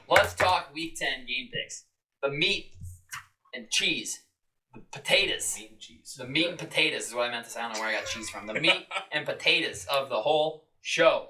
Let's talk Week 10 game picks. The meat and cheese. The potatoes. Meat and cheese. The meat and potatoes is what I meant to say. I don't know where I got cheese from. The meat and potatoes of the whole show.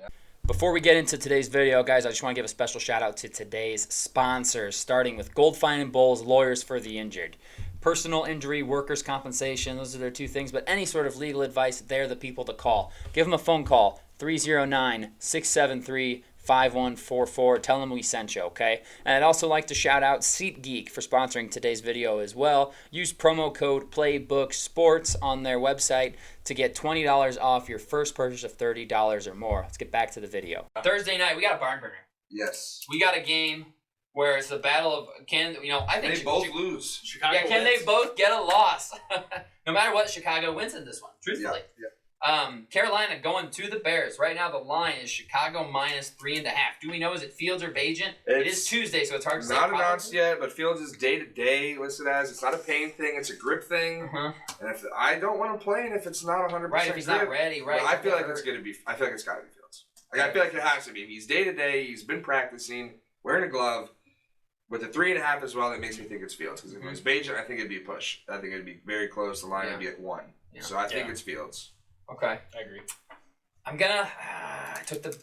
Before we get into today's video, guys, I just want to give a special shout out to today's sponsors, starting with Goldfine and Bowles, Lawyers for the Injured. Personal injury, workers' compensation, those are their two things, but any sort of legal advice, they're the people to call. Give them a phone call, 309-673-5144. Tell them we sent you, okay? And I'd also like to shout out SeatGeek for sponsoring today's video as well. Use promo code PlaybookSports on their website to get $20 off your first purchase of $30 or more. Let's get back to the video. Thursday night, we got a barn burner. Yes. We got a game where it's the battle of I think they both lose. Chicago can wins. they both get a loss? No matter what, Chicago wins in this one, truthfully. Yeah. Carolina going to the Bears. Right now the line is Chicago minus 3.5. Do we know, is it Fields or Bagent? It is Tuesday, so it's hard to say. Not announced yet, but Fields is day-to-day listed as. It's not a pain thing, it's a grip thing. Uh-huh. And if I don't want him playing if it's not 100% Right, if he's grip. not ready, right. But I feel like it's got to be Fields. Like, I feel like it has to be. He's day-to-day, he's been practicing, wearing a glove. With the 3.5 as well, that makes me think it's Fields. Because if it was Bagent, I think it'd be a push. I think it'd be very close. The line would be at 1. Yeah. So I think it's Fields. Okay. I agree. I'm gonna. I took the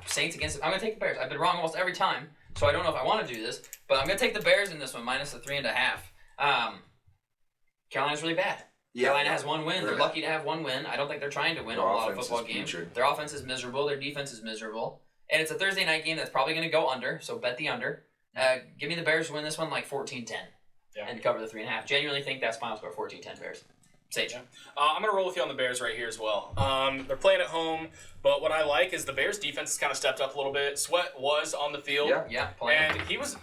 Saints against. I'm gonna take the Bears. I've been wrong almost every time, so I don't know if I want to do this, but I'm gonna take the Bears in this one minus the 3.5. Carolina's really bad. Yeah. Carolina has one win. They're lucky to have one win. I don't think they're trying to win a lot of football games. Their offense is miserable. Their defense is miserable, and it's a Thursday night game that's probably gonna go under. So bet the under. Give me the Bears to win this one like 14-10 and cover the 3.5. Genuinely think that's final score 14-10 Bears. Sage. Yeah. I'm going to roll with you on the Bears right here as well. They're playing at home, but what I like is the Bears' defense has kind of stepped up a little bit. Sweat was on the field, and he was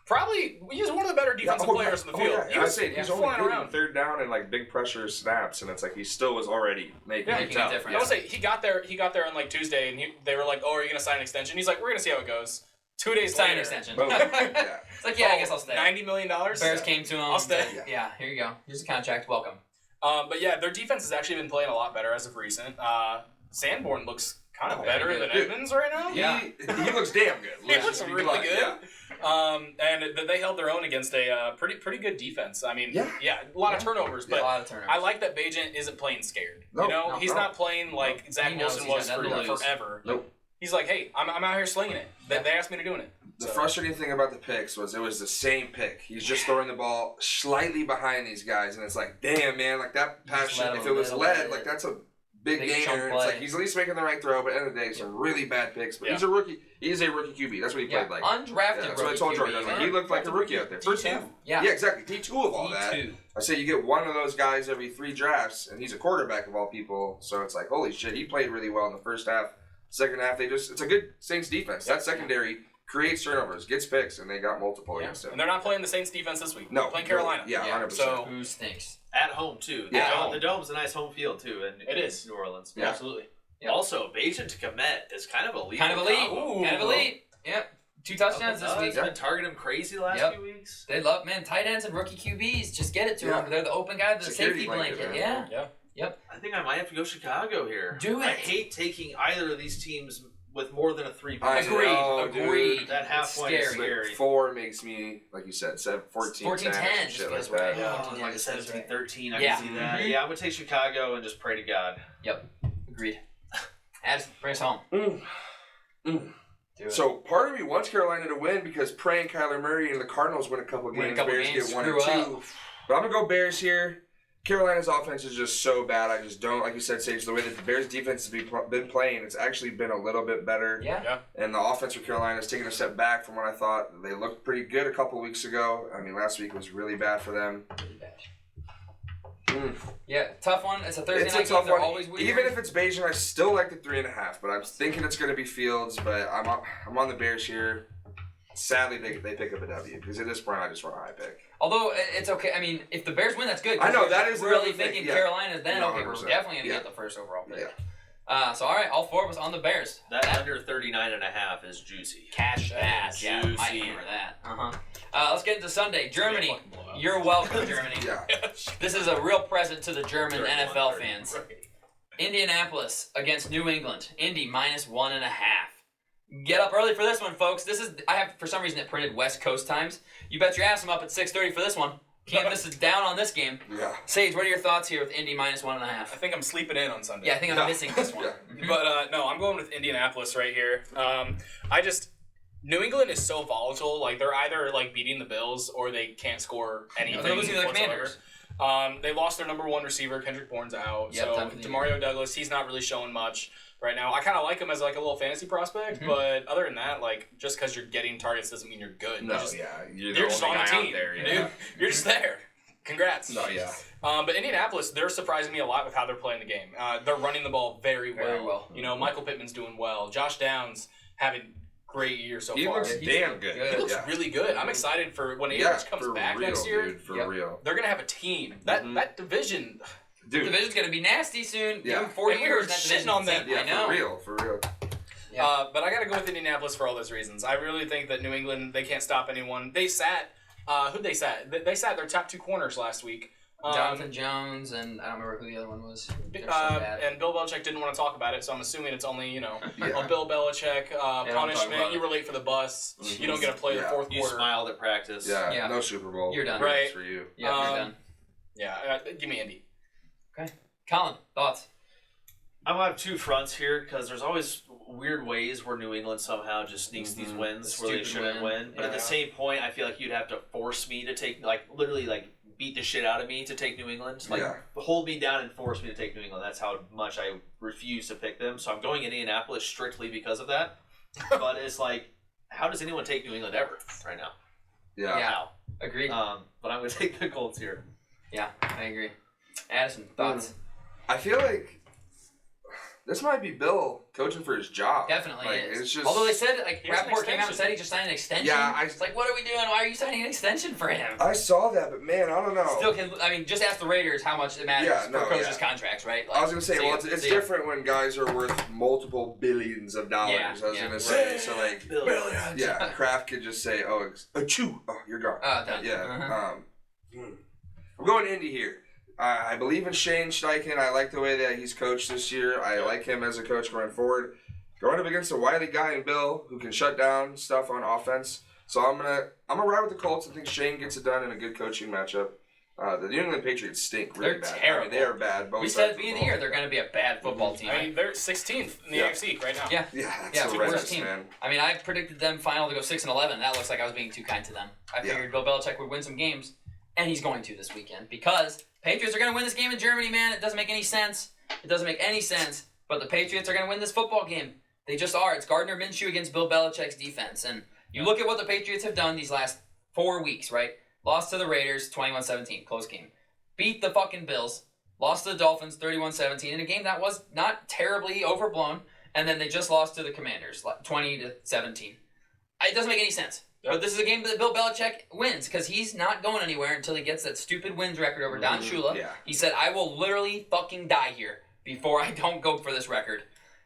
one of the better defensive players in the field. He was he's only flying around third down and like big pressure snaps, and it's like he still was already making a difference. I would say he got there on like Tuesday, and they were like, "Oh, are you going to sign an extension?" He's like, "We're going to see how it goes." 2 days later, extension. It's like, I guess I'll stay. $90 million. Bears came to him. I'll stay. Yeah, here you go. Here's a contract. Welcome. But yeah, their defense has actually been playing a lot better as of recent. Sanborn looks kind of better than Edmonds right now. Yeah, he looks damn good. He looks really good. Yeah. And they held their own against a pretty good defense. I mean, a lot of turnovers, but I like that Bagent isn't playing scared. He's not playing like Zach Wilson was for forever. Nope. He's like, hey, I'm out here slinging it. They asked me to doing it. The frustrating thing about the picks was it was the same pick. He's just throwing the ball slightly behind these guys, and it's like, damn, man, like that passion, if it was led, like that's a big gainer. It's like he's at least making the right throw, but at the end of the day, some really bad picks. But he's a rookie. He is a rookie QB. That's what he played like. Undrafted That's what I told Jordan. He looked like a rookie out there. First team. Yeah, exactly. D2 of all that. I say you get one of those guys every 3 drafts, and he's a quarterback of all people. So it's like, holy shit, he played really well in the first half. Second half, it's a good Saints defense. That secondary creates turnovers, gets picks, and they got multiple against him. And they're not playing the Saints defense this week. No. They're playing Carolina. Yeah, 100%. So who stinks? At home, too. The Dome's a nice home field, too. And it is. New Orleans. Yeah. Absolutely. Yeah. Also, Bagent to Komet is kind of elite. Kind of elite. Yep. 2 touchdowns this week. He's been targeting him crazy the last few weeks. They love, tight ends and rookie QBs. Just get it to them. They're the open guy, the safety blanket. Yeah. Yep. I think I might have to go Chicago here. Do it. I hate taking either of these teams with more than a 3 point. Agreed. That half point is scary. 4 makes me, like you said, 14, 10, shit like that. Like a 17, 13, I can see that. Mm-hmm. Yeah, I'm going to take Chicago and just pray to God. Yep. Agreed. Ads, bring us home. So part of me wants Carolina to win because praying Kyler Murray and the Cardinals win a couple games. Bears get 1 or 2. But I'm going to go Bears here. Carolina's offense is just so bad. I just don't, like you said, Sage, the way that the Bears' defense has been playing, it's actually been a little bit better. Yeah. And the offense for Carolina is taking a step back from what I thought. They looked pretty good a couple weeks ago. I mean, last week was really bad for them. Yeah, tough one. It's a Thursday night game. They're always weird. Even if it's Bagent, I still like the 3.5, but I'm thinking it's going to be Fields, but I'm on the Bears here. Sadly, they pick up a W because at this point, I just want a high pick. Although it's okay. I mean, if the Bears win, that's good. I know that is really thinking Carolina. Then no, okay, we're definitely gonna get the first overall pick. Yeah. So all right, all 4 of us on the Bears. That under 39.5 is juicy. Cash that. Yeah, I remember that. Let's get into Sunday. Germany. You're welcome, Germany. This is a real present to the German NFL fans. Indianapolis against New England. Indy -1.5. Get up early for this one, folks. I have, for some reason, it printed West Coast times. You bet your ass I'm up at 6:30 for this one. Can't miss it down on this game. Yeah. Sage, what are your thoughts here with Indy -1.5? I think I'm sleeping in on Sunday. Yeah, I think I'm missing this one. But no, I'm going with Indianapolis right here. New England is so volatile. Like, they're either like beating the Bills or they can't score anything. They're losing to the Commanders. They lost their number 1 receiver, Kendrick Bourne's out. Yep, so Demario Douglas, he's not really showing much right now. I kind of like him as like a little fantasy prospect, but other than that, like, just because you're getting targets doesn't mean you're good. No, you're just on the team, dude. You're just there. Congrats. No, yeah. But Indianapolis, they're surprising me a lot with how they're playing the game. They're running the ball very well. You know, Michael Pittman's doing well. Josh Downs having great year so far. He looks damn good. He looks really good. I'm excited for when Akers comes back next year. Dude, for real. They're gonna have a team. That division. Dude, the division's gonna be nasty soon. Yeah. 4 years. That shitting on them. Yeah, I know. For real. Yeah. But I gotta go with Indianapolis for all those reasons. I really think that New England, they can't stop anyone. They sat. Who'd they sat? They sat their top 2 corners last week. Jonathan Jones, and I don't remember who the other one was. And Bill Belichick didn't want to talk about it, so I'm assuming it's only, a Bill Belichick punishment. You were late for the bus. You don't get to play the fourth quarter. You smiled at practice. Yeah, no Super Bowl. You're done. Right. For you. Yeah, you're done. Yeah, give me Indy. Okay. Colin, thoughts? I'm going to have 2 fronts here because there's always weird ways where New England somehow just sneaks these wins where they shouldn't win. But at the same point, I feel like you'd have to force me to take, literally, beat the shit out of me to take New England. Hold me down and force me to take New England. That's how much I refuse to pick them. So I'm going Indianapolis strictly because of that. But it's like, how does anyone take New England ever right now? Yeah. Agreed. But I'm going to take the Colts here. Yeah, I agree. Addison, thoughts? I feel like this might be Bill coaching for his job. Definitely is. It's just, although they said, Rappaport came out and said he just signed an extension. Yeah, it's like, what are we doing? Why are you signing an extension for him? I saw that, but man, I don't know. Still, just ask the Raiders how much it matters for coaches' contracts, right? I was going to say, it's different when guys are worth multiple billions of dollars. Yeah, I was going to say, so billions. Yeah, Kraft could just say, achoo, you're gone. Done. Yeah. I'm going Indy here. I believe in Shane Steichen. I like the way that he's coached this year. I like him as a coach going forward. Going up against a wily guy in Bill who can shut down stuff on offense. So I'm gonna ride with the Colts. I think Shane gets it done in a good coaching matchup. The New England Patriots stink really bad. Terrible. I mean, they are bad. We said at the beginning of the year they're going to be a bad football team. I mean, they're 16th in the AFC right now. Yeah, that's worst team. Man. I mean, I predicted them final to go 6-11. That looks like I was being too kind to them. I figured Bill Belichick would win some games, and he's going to this weekend because Patriots are going to win this game in Germany, man. It doesn't make any sense. But the Patriots are going to win this football game. They just are. It's Gardner Minshew against Bill Belichick's defense. And you look at what the Patriots have done these last 4 weeks, right? Lost to the Raiders, 21-17, close game. Beat the fucking Bills. Lost to the Dolphins, 31-17, in a game that was not terribly overblown. And then they just lost to the Commanders, 20-17. It doesn't make any sense. But this is a game that Bill Belichick wins because he's not going anywhere until he gets that stupid wins record over Don Shula. Yeah. He said, I will literally fucking die here before I don't go for this record.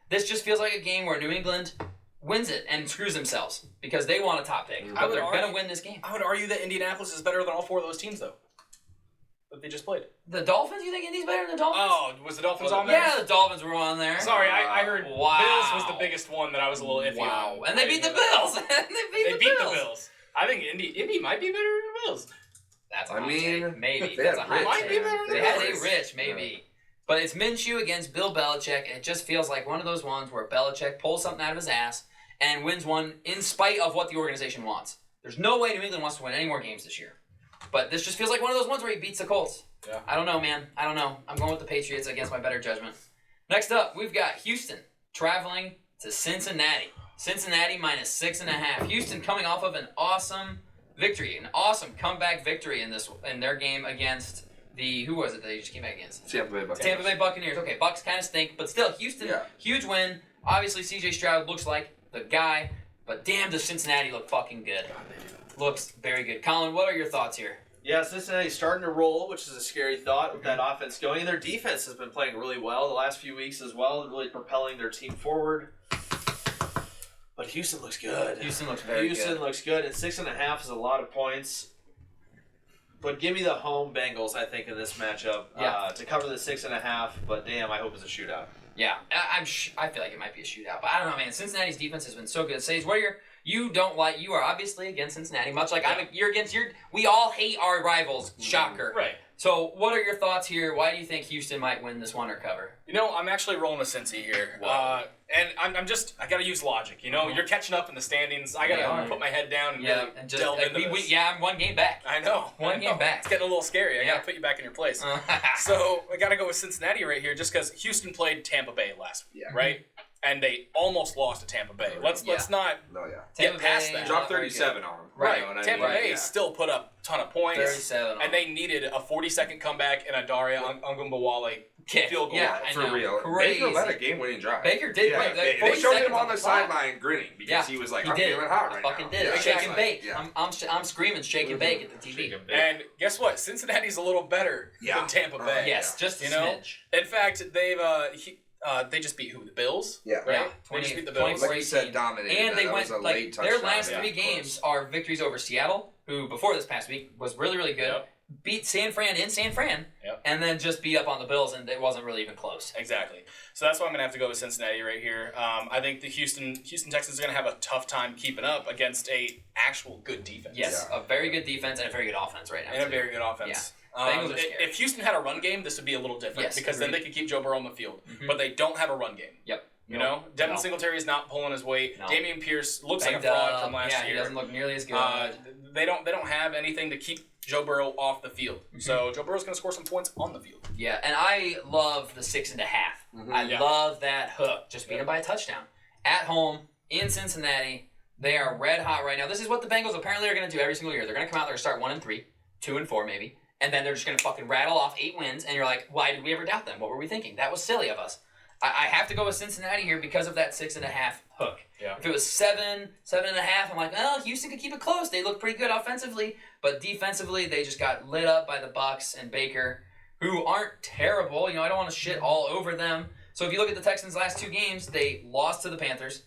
This just feels like a game where New England wins it and screws themselves because they want a top pick. But they're going to win this game. I would argue that Indianapolis is better than all 4 of those teams, though, that they just played. The Dolphins? You think Indy's better than the Dolphins? Oh, was the Dolphins on there? Yeah, the Dolphins were on there. Sorry, I heard Bills was the biggest one that I was a little iffy on. And they beat the Bills. They beat the Bills. I think Indy might be better than the Bills. That's a hot take. Maybe. That's a hot might be better than They had a Rich, maybe. But it's Minshew against Bill Belichick, and it just feels like one of those ones where Belichick pulls something out of his ass and wins one in spite of what the organization wants. There's no way New England wants to win any more games this year. But this just feels like one of those ones where he beats the Colts. Yeah. I don't know, man. I don't know. I'm going with the Patriots against my better judgment. Next up, we've got Houston traveling to Cincinnati. Cincinnati -6.5. Houston coming off of an awesome victory, an awesome comeback victory in their game against who was it that they just came back against? Tampa Bay Buccaneers. Okay, Bucs kind of stink, but still, Houston, huge win. Obviously, C.J. Stroud looks like the guy, but damn, does Cincinnati look fucking good. Looks very good. Colin, what are your thoughts here? Yeah, Cincinnati's starting to roll, which is a scary thought with that offense going. And their defense has been playing really well the last few weeks as well, really propelling their team forward. But Houston looks good. Houston looks very good. Houston looks good, and 6.5 is a lot of points. But give me the home Bengals, I think, in this matchup to cover the 6.5. But damn, I hope it's a shootout. Yeah, I feel like it might be a shootout, but I don't know, man. Cincinnati's defense has been so good. Says, you are obviously against Cincinnati, much like you're against we all hate our rivals. Shocker. Right. So, what are your thoughts here? Why do you think Houston might win this one or cover? I'm actually rolling with Cincy here. And I got to use logic. You're catching up in the standings. I got to put my head down and really delve into this. I'm one game back. I know. One game back. It's getting a little scary. I got to put you back in your place. So, I got to go with Cincinnati right here just because Houston played Tampa Bay last week, right? And they almost lost to Tampa Bay. Let's not get past that. Dropped 37 on them. Right. Tampa Bay still put up a ton of points. 37 and they needed a 40-second comeback and a Daria Ungumbawale field goal. Yeah, for real. Crazy. Baker led a game-winning drive. Baker did. They showed him on the sideline grinning because he was like, I'm feeling hot right now. Fucking did it. Shake and bake. I'm screaming shake and bake at the TV. And guess what? Cincinnati's a little better than Tampa Bay. Yes, just a smidge. In fact, they just beat who? The Bills? Yeah. Right? They just beat the Bills. Like you said, dominated. And they went, their last 3 three games are victories over Seattle, who before this past week was really, really good. Yep. Beat San Fran in San Fran, and then just beat up on the Bills, and it wasn't really even close. Exactly. So that's why I'm going to have to go with Cincinnati right here. I think the Houston Texans are going to have a tough time keeping up against a actual good defense. Yes, a very good defense and a very good offense right now. And a very good offense. If Houston had a run game, this would be a little different because then they could keep Joe Burrow on the field. But they don't have a run game. Yep. Devin Singletary is not pulling his weight. No. Dameon Pierce looks like a fraud from last year. He doesn't look nearly as good. They don't have anything to keep Joe Burrow off the field. So Joe Burrow's going to score some points on the field. Yeah, and I love the 6.5. I love that hook. Just beat him by a touchdown. At home, in Cincinnati, they are red hot right now. This is what the Bengals apparently are going to do every single year. They're going to come out, they're going to start 1-3, 2-4 maybe, and then they're just going to fucking rattle off 8 wins, and you're like, why did we ever doubt them? What were we thinking? That was silly of us. I have to go with Cincinnati here because of that 6.5 hook. Yeah. If it was 7.5, I'm like, well, Houston could keep it close. They look pretty good offensively, but defensively, they just got lit up by the Bucs and Baker, who aren't terrible. I don't want to shit all over them. So if you look at the Texans' last 2 games, they lost to the Panthers,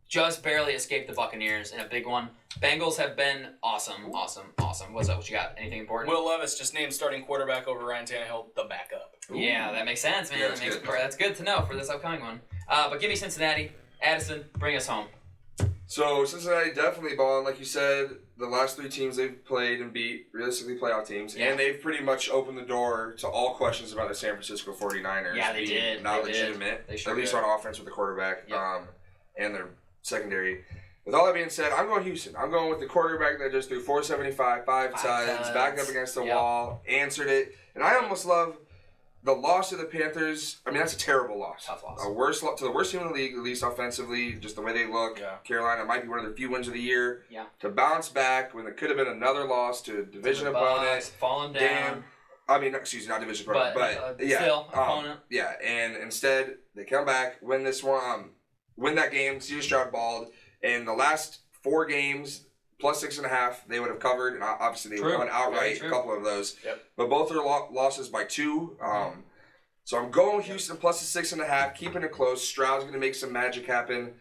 just barely escaped the Buccaneers in a big one. Bengals have been awesome. What's up? What you got? Anything important? Will Levis just named starting quarterback over Ryan Tannehill, the backup. Ooh. Yeah, that makes sense, man. Yeah, That's good to know for this upcoming one. But give me Cincinnati. Addison, bring us home. So Cincinnati definitely balling, like you said. The last 3 teams they've played and beat, realistically playoff teams, and they've pretty much opened the door to all questions about the San Francisco 49ers being not legitimate, at least on offense with the quarterback and their secondary. With all that being said, I'm going Houston. I'm going with the quarterback that just threw 475, 5 times, backed up against the wall, answered it, and I almost love the loss of the Panthers. I mean, that's a terrible loss. Tough loss. A worse to the worst team in the league, at least offensively, just the way they look. Yeah. Carolina might be one of their few wins of the year. Yeah. To bounce back when there could have been another loss to a division opponent. Falling down. I mean, excuse me, not division opponent, but still opponent. Yeah, and instead they come back, win this one, win that game. CJ Stroud balled. In the last 4 games, plus 6.5, they would have covered, and obviously they won outright a couple of those. Yep. But both are losses by 2. So I'm going Houston plus the 6.5, keeping it close. Stroud's going to make some magic happen,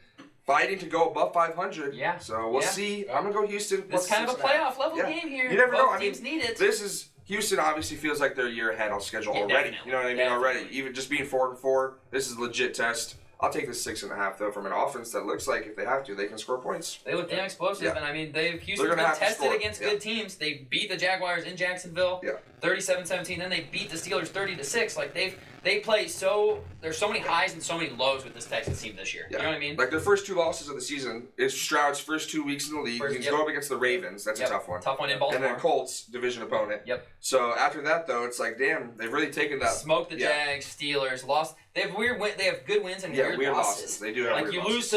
fighting to go above 500. Yeah. So we'll see. I'm going to go Houston plus It's kind of a playoff level game here. You never know. I mean, teams need it. This is Houston. Obviously feels like they're a year ahead on schedule already. Definitely. You know what I mean? Already, even just being 4-4, this is a legit test. I'll take this 6.5 though from an offense that looks like if they have to, they can score points. They look damn explosive, and I mean Houston's been have tested against good teams. They beat the Jaguars in Jacksonville, 37-17. Then they beat the Steelers 30-6. Like they play so. There's so many highs and so many lows with this Texans team this year. You know what I mean? Like their first 2 losses of the season is Stroud's first 2 weeks in the league. He's going up against the Ravens. That's a tough one. Tough one in Baltimore. And then Colts, division opponent. Yep. So after that though, it's like damn, they've really taken that. Smoked the Jags, Steelers, lost. They have They have good wins and weird losses. They do have weird losses.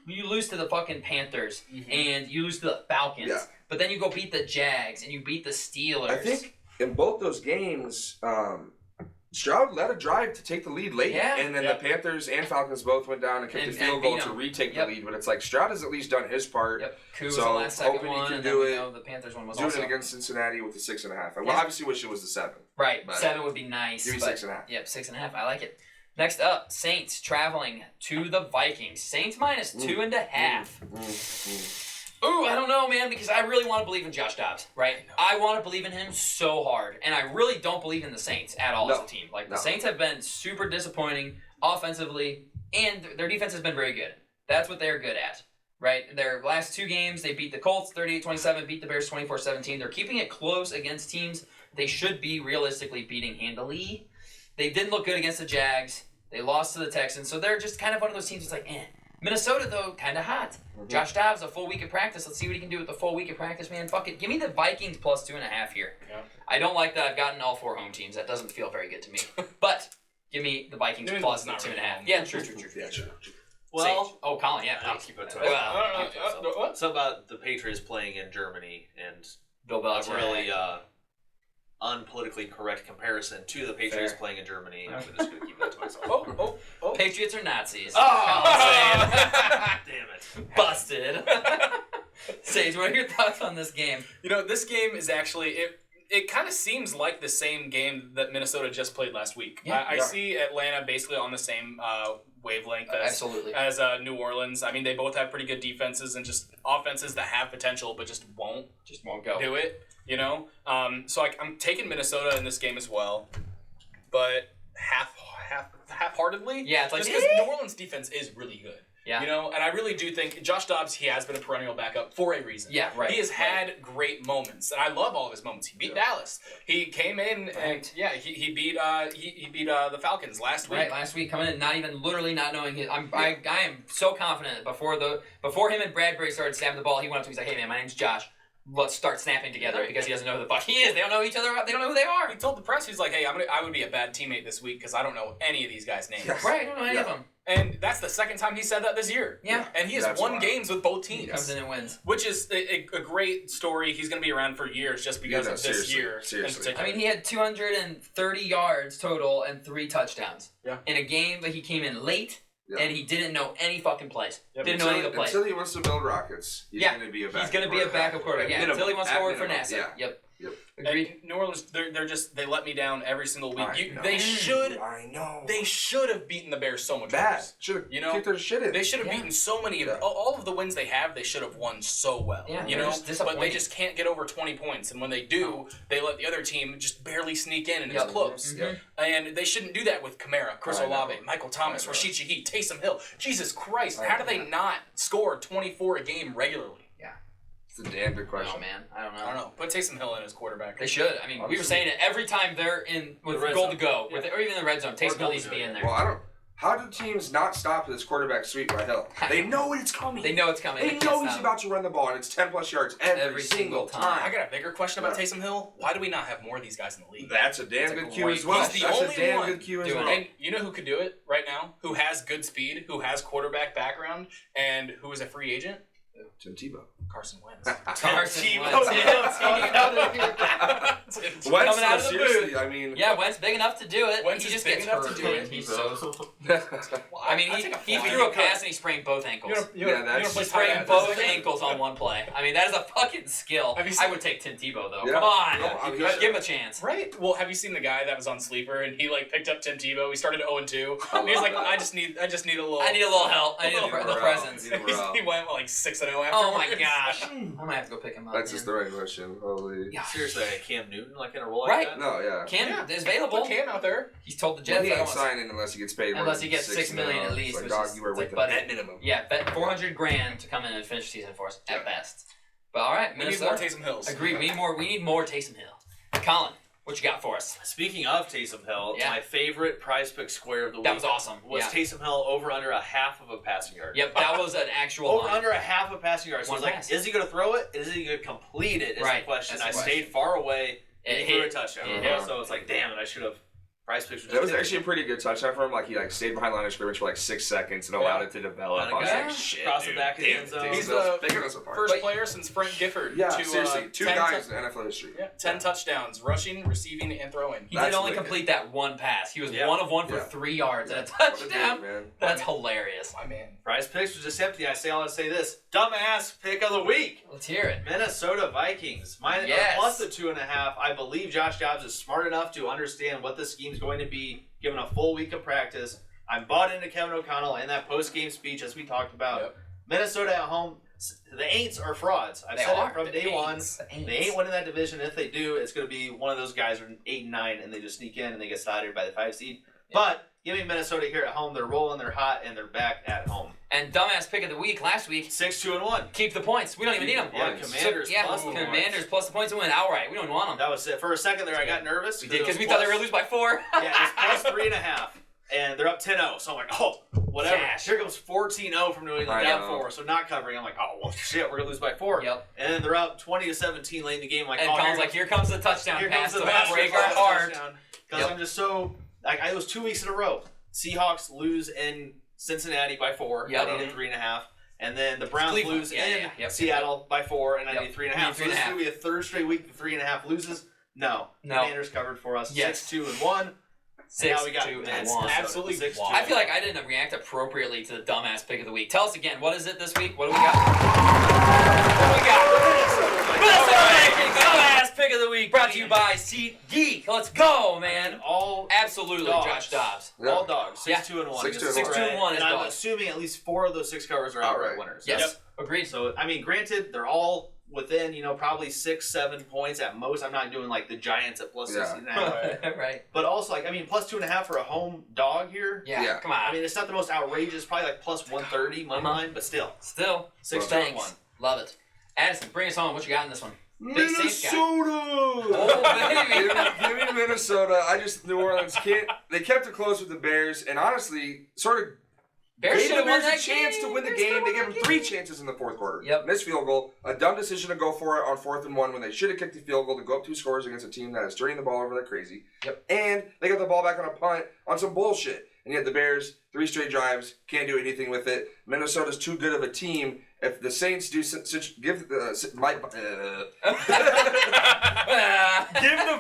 You lose to the fucking Panthers and you lose to the Falcons. Yeah. But then you go beat the Jags and you beat the Steelers. I think in both those games, Stroud led a drive to take the lead late, and then the Panthers and Falcons both went down and kicked a field goal to retake the lead. But it's like Stroud has at least done his part. Yep. Koo was so the last second hoping one, he can and do then it. The Panthers one was do also it against Cincinnati with the 6.5. Well, obviously wish it was the 7. Right, 7 would be nice. Give me 6.5. Yep, 6.5. I like it. Next up, Saints traveling to the Vikings. Saints minus 2.5. Ooh, I don't know, man, because I really want to believe in Josh Dobbs, right? I want to believe in him so hard, and I really don't believe in the Saints at all as a team. Like, the Saints have been super disappointing offensively, and their defense has been very good. That's what they're good at, right? Their last 2 games, they beat the Colts 38-27, beat the Bears 24-17. They're keeping it close against teams they should be realistically beating handily. They didn't look good against the Jags. They lost to the Texans, so they're just kind of one of those teams that's like, eh. Minnesota, though, kind of hot. Mm-hmm. Josh Dobbs, a full week of practice. Let's see what he can do with the full week of practice, man. Fuck it. Give me the Vikings plus 2.5 here. Yeah. I don't like that I've gotten all 4 home teams. That doesn't feel very good to me. But give me the Vikings plus 2.5. Yeah, true. Yeah, true. Well, Sage. Oh, Colin, yeah. I'll keep it to what? So about the Patriots playing in Germany and Bill Belichick. A really unpolitically correct comparison to the Patriots playing in Germany. I'm just going to keep that to myself. Patriots are Nazis. Oh! Damn it. Busted. Sage, what are your thoughts on this game? This game is actually... It kind of seems like the same game that Minnesota just played last week. Yeah, I see Atlanta basically on the same wavelength as New Orleans. I mean, they both have pretty good defenses and just offenses that have potential but just won't go do it. So I'm taking Minnesota in this game as well, but half-heartedly. Yeah, it's like just because New Orleans defense is really good. Yeah. And I really do think Josh Dobbs, he has been a perennial backup for a reason. Yeah, right. He has had great moments, and I love all of his moments. He beat Dallas. He came in and he beat the Falcons last week. Right, last week coming in literally not knowing his. I am so confident before him and Bradbury started snapping the ball, he went up to me. He's like, "Hey man, my name's Josh. Let's start snapping together," because he doesn't know who the fuck he is. They don't know each other. They don't know who they are. He told the press, he's like, "Hey, I would be a bad teammate this week because I don't know any of these guys' names." Right, I don't know any of them. And that's the second time he said that this year. Yeah. And he has won games with both teams. He comes in and wins. Which is a great story. He's going to be around for years just because of this year. Seriously. I mean, he had 230 yards total and 3 touchdowns. Yeah. In a game that he came in late. Yep. And he didn't know any fucking plays. Yep. Didn't know any of the plays. Until he wants to build rockets, he's going to be a backup. He's going to be a backup quarterback. Yeah, until he wants to work for NASA. Yeah. Yep. Agreed. And New Orleans, they let me down every single week. They should have beaten the Bears so much worse. Should have kicked their shit in. They should have beaten so many of all of the wins they have. They should have won so well. Yeah, but they just can't get over 20 points, and when they do, they let the other team just barely sneak in, and it's close. Mm-hmm. And they shouldn't do that with Kamara, Chris Olave, Michael Thomas, Rashid Shaheed, Taysom Hill. Jesus Christ, how do they not score 24 a game regularly? It's a damn good question. Oh man, I don't know. Put Taysom Hill in as quarterback. They should. I mean, we were saying it every time they're in with goal to go, or even the red zone. Taysom Hill needs to be in there. Well, how do teams not stop this quarterback sweep by Hill? They know it's coming. They know it's coming. They know he's about to run the ball, and it's 10+ yards every single time. I got a bigger question about Taysom Hill. Why do we not have more of these guys in the league? That's a damn good cue as well. He's the only one. And you know who could do it right now? Who has good speed? Who has quarterback background? And who is a free agent? Tim Tebow. Carson Wentz. Carson Wentz. Wentz coming out of the booth. I mean, Wentz big enough to do it. Wentz he just big gets enough hurt. to do it. He's so. I mean, he threw a pass and he sprained both ankles. He sprained both ankles on one play. I mean, that is a fucking skill. I would take Tim Tebow though. Come on, give him a chance. Right? Well, have you seen the guy that was on Sleeper and he picked up Tim Tebow? He started 0-2. And he's like, I just need a little. I need a little help. I need the presence. He went 6-0 after. Oh my gosh. I might have to go pick him up. That's just the right question. Holy. Yeah. Seriously, Cam Newton in a role like that? No, yeah. Cam is available. Put Cam out there. He's told the Jets. He ain't signing unless he gets paid. Unless he gets $6 million at least. Like, dog, you were with the net minimum. Yeah, bet $400,000 to come in and finish the season for us at best. But all right, we need more Taysom Hills. Agreed. We need more Taysom Hill. Colin, what you got for us? Speaking of Taysom Hill, my favorite Prize Pick square of the week. That was awesome. Was Taysom Hill over under a half of a passing yard? Yep, that was an actual over under a half of a passing yard. So it's is he going to throw it? Is he going to complete it? Is the question. I stayed far away and he threw a touchdown. So it's damn it, I should have. Prize Picks that was actually a pretty good touchdown for him. He stayed behind line of scrimmage for 6 seconds and allowed it to develop. I was like, shit, cross the back of the end zone. He's the first player since Frank Gifford. Yeah, seriously, 2 guys in NFL history. 10 touchdowns, rushing, receiving, and throwing. He did only complete that one pass. He was 1 of 1 for 3 yards and a touchdown. That's hilarious. My man. Prize Picks was just empty. I say this. Dumbass pick of the week. Let's hear it. Minnesota Vikings. Plus the 2.5. I believe Josh Dobbs is smart enough to understand what the scheme's going to be, given a full week of practice. I'm bought into Kevin O'Connell and that post-game speech, as we talked about. Yep. Minnesota at home. The Aints are frauds. I've said it from day one. They ain't winning that division. If they do, it's going to be one of those guys who are 8-9 and they just sneak in and they get started by the 5 seed. But give me Minnesota here at home. They're rolling, they're hot, and they're back at home. And dumbass pick of the week last week. 6-2-1. Keep the points. We don't even need them. Yeah, Commanders plus the points to win. All right, we don't want them. That was it. For a second there, I got nervous. We did because we thought they were going to lose by 4. Yeah, it was plus 3.5. And they're up 10-0. So I'm like, oh, whatever. Cash. Here comes 14-0 from New England, down 4. So not covering. I'm like, oh, well, shit, we're going to lose by 4. Yep. And then they're up 20-17 late in the game. I'm like, and Colin's like, here comes the touchdown pass to break our heart. Because I'm just so, like, it was 2 weeks in a row. Seahawks lose in Cincinnati by 4. Yep. I needed 3.5. And then the Browns lose in Seattle by 4, and I need 3.5. So this is going to be a third straight week of 3.5 loses. No. Commanders covered for us. Yes. 6-2-1. 6-2-1. Absolutely. I feel like I didn't react appropriately to the dumbass pick of the week. Tell us again, what is it this week? What do we got? What do we got? Minnesota dumbass pick of the week, brought to you by Seat Geek. Let's go, man. All absolutely, dogs. Josh Dobbs. Yeah. All dogs. 6-2-1. 6-2-1 is I'm dogs. assuming at least 4 of those 6 covers are outright winners. Yes. Yep. Agreed. So I mean, granted, they're all within, probably 6-7 points at most. I'm not doing like the Giants at plus 16.5. Right. But also, like, I mean, plus 2.5 for a home dog here. Yeah. Come on. I mean, it's not the most outrageous. Probably like plus 130 money line, but still. 6-2-1. Love it. Addison, bring us home. What you got in this one? Minnesota. Oh, give me Minnesota. New Orleans can't. They kept it close with the Bears, and honestly, sort of. Bears gave the Bears a chance to win the game. They gave them 3 chances in the fourth quarter. Yep. Missed field goal. A dumb decision to go for it on 4th and 1 when they should have kicked the field goal to go up 2 scores against a team that is turning the ball over like crazy. Yep. And they got the ball back on a punt on some bullshit. And yet the Bears, 3 straight drives, can't do anything with it. Minnesota's too good of a team. If the Saints give the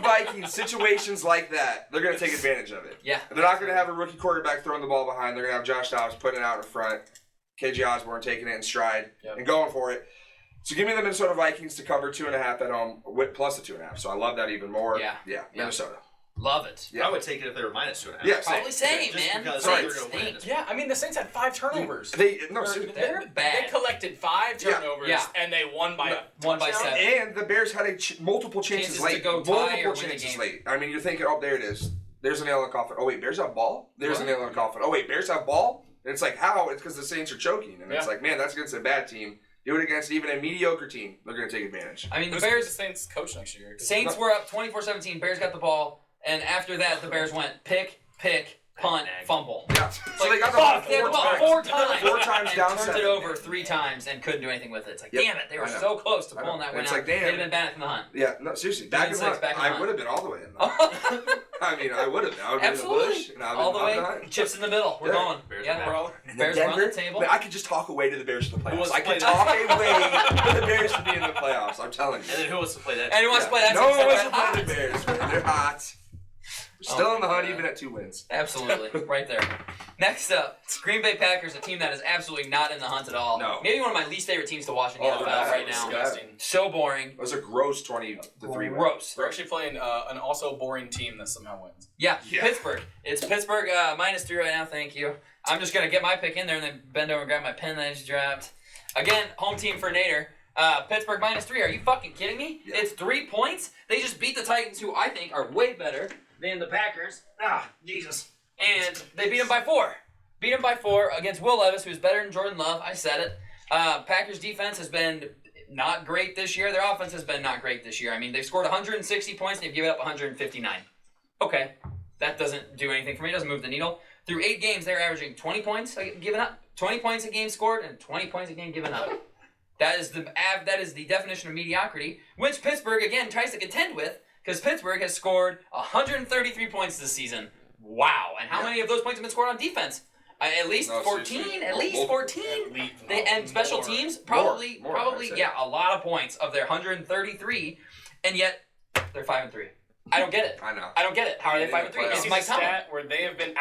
Vikings situations like that, they're going to take advantage of it. Yeah. They're not going to have a rookie quarterback throwing the ball behind. They're going to have Josh Dobbs putting it out in front, KJ Osborne taking it in stride and going for it. So give me the Minnesota Vikings to cover 2.5 at home plus the 2.5. So I love that even more. Yeah. Minnesota. Love it. Yeah. I would take it if they were minus 2.5. Yeah, probably same, man. Saints yeah, I mean the Saints had 5 turnovers. They're bad. They collected 5 turnovers, and they won by 7. And the Bears had multiple chances late. To go tie or win the game. Late. I mean, you're thinking, oh, there it is. There's a nail in the coffin. Oh wait, Bears have ball. There's a nail in the coffin. Oh wait, Bears have ball. And it's like how? It's because the Saints are choking, and it's like, man, that's against a bad team. Do it against even a mediocre team. They're going to take advantage. I mean, the Saints coach next year. Saints were up 24-17. Bears got the ball. And after that, the Bears went pick, punt, fumble. Yeah. So they got the ball 4 times. 4 times and down. Turned it over 3 times and couldn't do anything with it. It's like, damn it, they were so close to pulling that win out. Like, damn. They'd have been back in the hunt. Yeah, no, seriously. Back in the hunt. I would have been all the way in the hunt. I mean, I would have. I would have been in the bush. And all the way. Chips in the middle. We're going. Bears are on the table. I could just talk away to the Bears to the playoffs. I could talk away to the Bears to be in the playoffs. I'm telling you. And then who wants to play that? And who wants to play that? No one wants to play the Bears. They're hot. Still in the hunt, even at 2 wins. Absolutely, right there. Next up, Green Bay Packers, a team that is absolutely not in the hunt at all. No. Maybe one of my least favorite teams to watch in the NFL right now. Disgusting. So boring. It was a gross 20-3 win. Gross. We're actually playing an also boring team that somehow wins. Yeah, Pittsburgh. It's Pittsburgh -3 right now. Thank you. I'm just gonna get my pick in there and then bend over and grab my pen that I just dropped. Again, home team for Nader. Pittsburgh -3. Are you fucking kidding me? Yeah. It's 3 points. They just beat the Titans, who I think are way better than the Packers. Jesus. And they beat them by 4. Beat them by 4 against Will Levis, who's better than Jordan Love. I said it. Packers defense has been not great this year. Their offense has been not great this year. I mean, they've scored 160 points and they've given up 159. Okay. That doesn't do anything for me. It doesn't move the needle. Through 8 games, they're averaging 20 points given up, 20 points a game scored, and 20 points a game given up. That is the definition of mediocrity, which Pittsburgh, again, tries to contend with, because Pittsburgh has scored 133 points this season. Wow. And how many of those points have been scored on defense? At least 14. At least 14. And special teams, probably, a lot of points of their 133, and yet they're 5-3. I don't get it. I know. I don't get it. How are they 5-3? It's my stat where they have been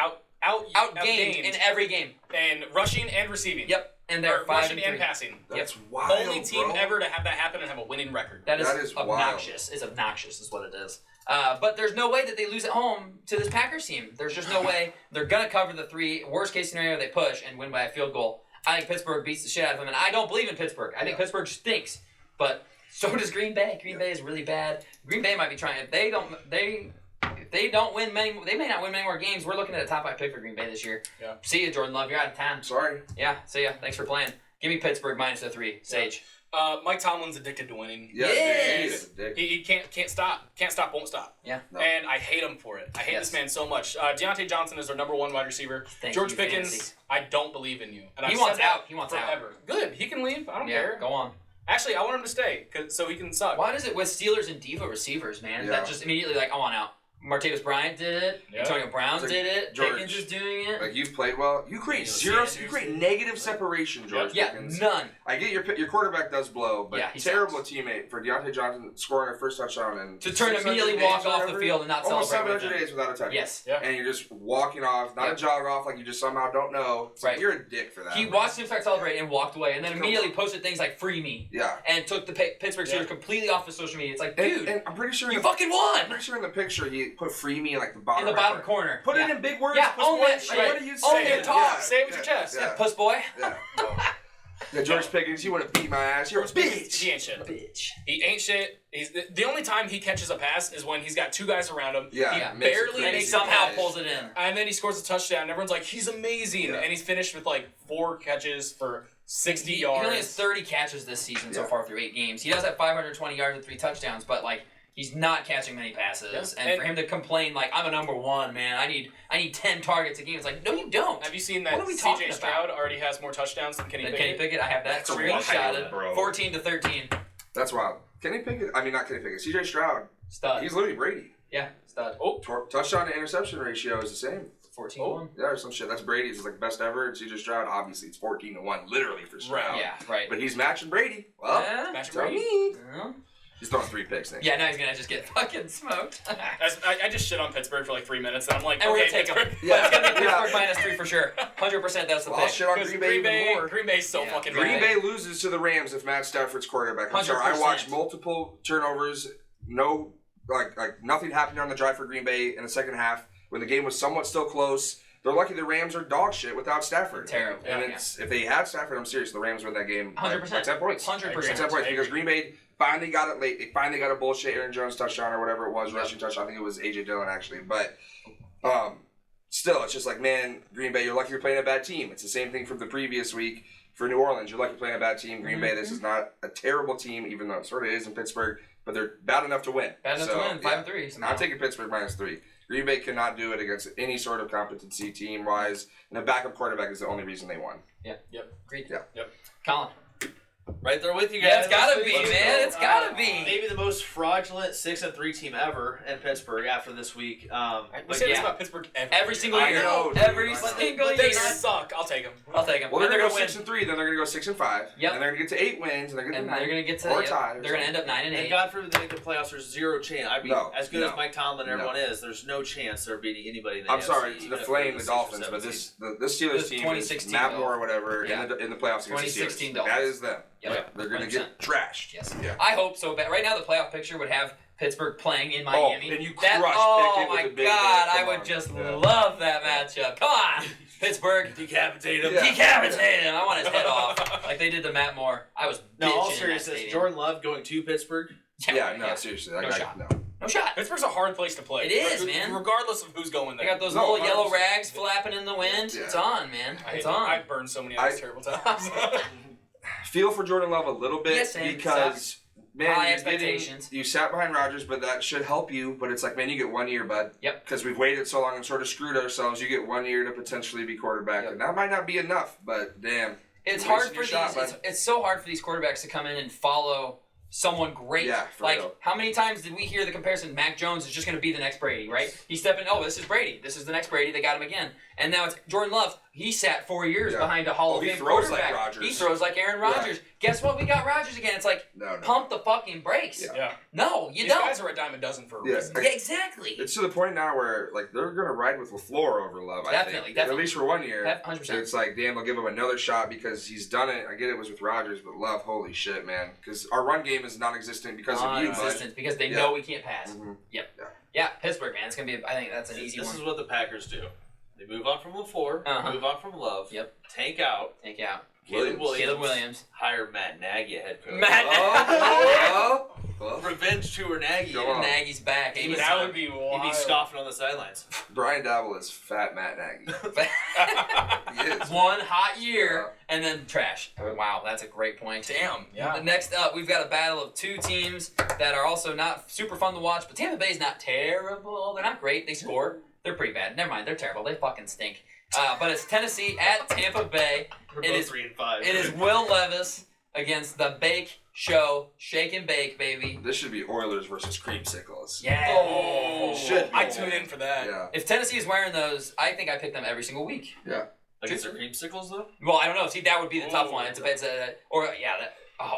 outgained in every game. And rushing and receiving. Yep. And they're 5-3. Rushing and passing. That's wild, Only team ever to have that happen and have a winning record. That is obnoxious. Wild. It's obnoxious is what it is. But there's no way that they lose at home to this Packers team. There's just no way. They're going to cover the 3. Worst case scenario, they push and win by a field goal. I think Pittsburgh beats the shit out of them, and I don't believe in Pittsburgh. I think Pittsburgh stinks. But so does Green Bay. Green Bay is really bad. Green Bay might be trying. If they don't win many. They may not win many more games. We're looking at a top 5 pick for Green Bay this year. Yeah. See you, Jordan Love. You're out of town. Sorry. Yeah. See ya. Thanks for playing. Give me Pittsburgh -3. Sage. Mike Tomlin's addicted to winning. Yes. He can't stop. Can't stop. Won't stop. Yeah. No. And I hate him for it. I hate this man so much. Deontay Johnson is our number 1 wide receiver. George Pickens, fantasy. I don't believe in you. And he wants out. He wants forever. out. Good. He can leave. I don't care. Go on. Actually, I want him to stay so he can suck. Why does it with Steelers and Diva receivers, man? That just immediately I want out. Martavis Bryant did it. Antonio Brown did it. George, Pickens is doing it. Like, you've played well. You create you create negative separation, George Pickens. None. I get your quarterback does blow, but terrible teammate for Deontay Johnson scoring a first touchdown and to turn immediately walk off the field and not almost celebrate. 700 days without a touchdown. Yes. Yeah. And you're just walking off, not a jog off like you just somehow don't know. It's like, you're a dick for that. He watched him start celebrating and walked away, and then immediately posted things like "Free me." Yeah. And took the Pittsburgh Steelers completely off of social media. It's like, dude, and I'm pretty sure you fucking won. I'm pretty sure in the picture he put "free me" like the bottom. In the bottom corner. Put it in big words. Yeah, own that shit. What do you say? Own your talk. Say it with your chest. Yeah, puss boy. Yeah. George Pickens, you want to beat my ass? You're a bitch. He ain't shit. Bitch. He ain't shit. He's the only time he catches a pass is when he's got 2 guys around him. Yeah. He barely and he somehow pulls it in. And then he scores a touchdown. And everyone's like, he's amazing. Yeah. And he's finished with like 4 catches for 60 yards. He only has 30 catches this season so far through 8 games. He does have 520 yards and 3 touchdowns, but like he's not catching many passes. And for him to complain like, I'm a number 1, man. I need 10 targets a game. It's like, no, you don't. Have you seen that C.J. Stroud already has more touchdowns than Kenny Pickett? I have that screenshotted. 14-13. That's wild. Kenny Pickett. I mean, not Kenny Pickett. C.J. Stroud. Stud. He's literally Brady. Yeah, stud. Touchdown to interception ratio is the same. 14-1. Yeah, or some shit. That's Brady's. It's like best ever. And C.J. Stroud, obviously, it's 14-1, literally for Stroud. Right. Yeah, right. But he's matching Brady. Well, matching Brady. He's throwing 3 picks next. Yeah, now he's gonna just get fucking smoked. I just shit on Pittsburgh for like 3 minutes, and I'm like, and we're gonna take him. Yeah, it's gonna be Pittsburgh -3 for sure. 100%. That's the pick. I'll shit on Green Bay even more. Green Bay's so fucking. Green Bay loses to the Rams if Matt Stafford's quarterback. I'm sorry. I watched multiple turnovers. No, like nothing happened on the drive for Green Bay in the second half when the game was somewhat still close. They're lucky the Rams are dog shit without Stafford. Terrible. And if they had Stafford, I'm serious, the Rams win that game 100%. by 10 points. 100%. 10 points because Green Bay finally got it late. They finally got a bullshit Aaron Jones touchdown or whatever it was, rushing touchdown. I think it was A.J. Dillon actually. But still, it's just like, man, Green Bay, you're lucky you're playing a bad team. It's the same thing from the previous week for New Orleans. You're lucky you're playing a bad team. Green Bay, this is not a terrible team, even though it sort of is in Pittsburgh. But they're bad enough to win. Bad enough to win. 5-3. I'm taking Pittsburgh -3. Green Bay cannot do it against any sort of competency team-wise. And a backup quarterback is the only reason they won. Yeah. Yep. Agreed. Yeah. Yep. Colin. Right there with you guys. Yeah, it's gotta be, man. It's gotta be. Maybe the most fraudulent 6-3 team ever in Pittsburgh after this week. We say this about Pittsburgh every single year. Every single year. They suck. I'll take them. I'll take them. Well, they're gonna go 6-3. Then they're gonna go 6-5. Yep. And they're gonna get to 8 wins. And they're gonna get to or tie. They're gonna end up 9-8. And God forbid they make the playoffs. There's zero chance. I mean, as good as Mike Tomlin and everyone is, there's no chance they're beating anybody in the I'm AFC, sorry to flame the Dolphins, but this Steelers team is Matt Moore or whatever in the playoffs against the 2016 Steelers. Dolphins. That is them. Yep. They're gonna get trashed. Yes. Yeah. I hope so. But right now, the playoff picture would have Pittsburgh playing in Miami. And you crush oh my God! I would just love that matchup. Come on, Pittsburgh. Decapitate him. Yeah. Decapitate him. I want his head off, like they did to Matt Moore. I was no. All seriousness, Jordan Love going to Pittsburgh. Yeah, seriously. No shot. No shot. Pittsburgh's a hard place to play. It is, man. Regardless of who's going there. They got those little yellow rags flapping in the wind. Yeah. It's on, man. It's on. I've burned so many of those terrible times. Feel for Jordan Love a little bit because, man, high expectations. You sat behind Rodgers, but that should help you. But it's like, man, you get 1 year, bud. Yep. Because we've waited so long and sort of screwed ourselves. You get 1 year to potentially be quarterback. And that might not be enough, but damn. It's hard for these. It's so hard for these quarterbacks to come in and follow someone great. Yeah, like, real. How many times did we hear the comparison, Mac Jones is just going to be the next Brady, right? He's stepping, this is Brady. This is the next Brady. They got him again. And now it's Jordan Love. He sat 4 years behind a Hall of Fame quarterback. Like Rodgers. He throws like Aaron Rodgers. Guess what? We got Rodgers again. It's like, pump the fucking brakes. Yeah. No, you These don't. These guys are a dime a dozen for a reason. Yeah, exactly. It's to the point now where like they're going to ride with LaFleur over Love, I think. At least for 1 year. 100%. It's like, damn, they'll give him another shot because he's done it. I get it was with Rodgers, but Love, holy shit, man. Because our run game is non-existent because of you, bud. Because they know we can't pass. Mm-hmm. Yep. Yeah, Pittsburgh, man. It's going to be, I think that's an easy one. This is what the Packers do. They move on from LaFleur, move on from Love, tank out. Caleb Williams. Hire Matt Nagy, head coach. Matt Nagy. Revenge switch to or Nagy. Nagy's back. That would be wild. He'd be scoffing on the sidelines. Brian Dabble is fat Matt Nagy. He is. One hot year and then trash. Wow, that's a great point. Damn. Yeah. Next up, we've got a battle of two teams that are also not super fun to watch, but Tampa Bay's not terrible. They're not great. They score. They're pretty bad. Never mind. They're terrible. They fucking stink. But it's Tennessee at Tampa Bay. We're both 3-5. It is Will Levis against the Bake Show. Shake and bake, baby. This should be Oilers versus Creamsicles. Yeah. Oh, should be. I tune in for that. Yeah. If Tennessee is wearing those, I think I pick them every single week. Yeah. Against their creamsicles, though? Well, I don't know. See, that would be the tough one.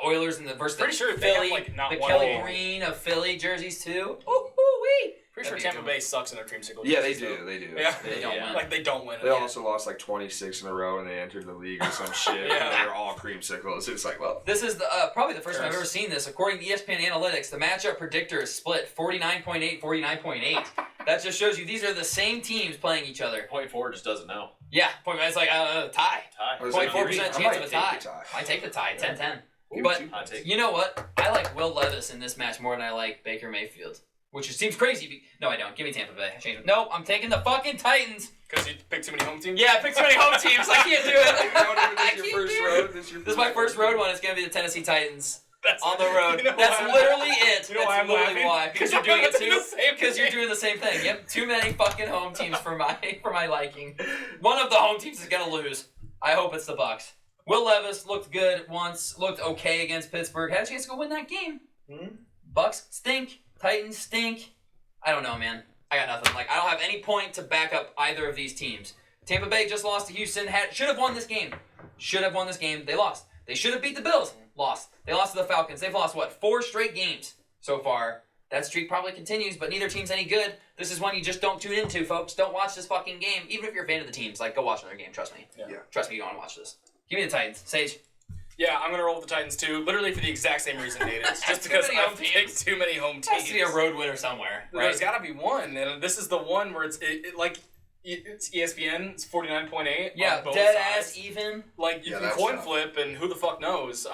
Oilers and versus pretty sure Philly, they have, not the one Kelly game. Green of Philly jerseys too. Ooh-wee. Pretty sure Tampa Bay sucks in their creamsicle. Yeah, they jerseys, do. They do. Yeah. They don't win. Like, they don't win. They also lost like 26 in a row and they entered the league or some shit. Yeah. And they were all creamsicles. It's like, well. This is probably the first time I've ever seen this. According to ESPN Analytics, the matchup predictor is split 49.8, 49.8. That just shows you these are the same teams playing each other. 0.4 just doesn't know. Yeah, it's like a tie. 0.4% chance of a tie. I take the tie, 10-10. But you know what? I like Will Levis in this match more than I like Baker Mayfield. Which seems crazy. No, I don't. Give me Tampa Bay. I changed it. No, I'm taking the fucking Titans. Because you picked too many home teams? Yeah, I picked too many home teams. I can't do it. This is my first road one. It's going to be the Tennessee Titans. On the road. That's literally it. You know That's literally why. Because you're doing it too. Because you're doing the same thing. Yep. Too many fucking home teams for my liking. One of the home teams is gonna lose. I hope it's the Bucs. Will Levis looked good once. Looked okay against Pittsburgh. Had a chance to go win that game. Bucs stink. Titans stink. I don't know, man. I got nothing. Like I don't have any point to back up either of these teams. Tampa Bay just lost to Houston. Should have won this game. They lost. They should have beat the Bills. Lost. They lost to the Falcons. They've lost, 4 straight games so far. That streak probably continues, but neither team's any good. This is one you just don't tune into, folks. Don't watch this fucking game. Even if you're a fan of the teams, go watch another game. Trust me. Yeah. Trust me, you want to watch this. Give me the Titans. Sage. Yeah, I'm going to roll with the Titans, too. Literally for the exact same reason, Nate. It's just because I've picked too many home teams. Has to be a road winner somewhere, right? There's got to be one, and this is the one where it's ESPN, it's 49.8. Yeah, both dead sides. ass even. Like, you can coin flip, and who the fuck knows?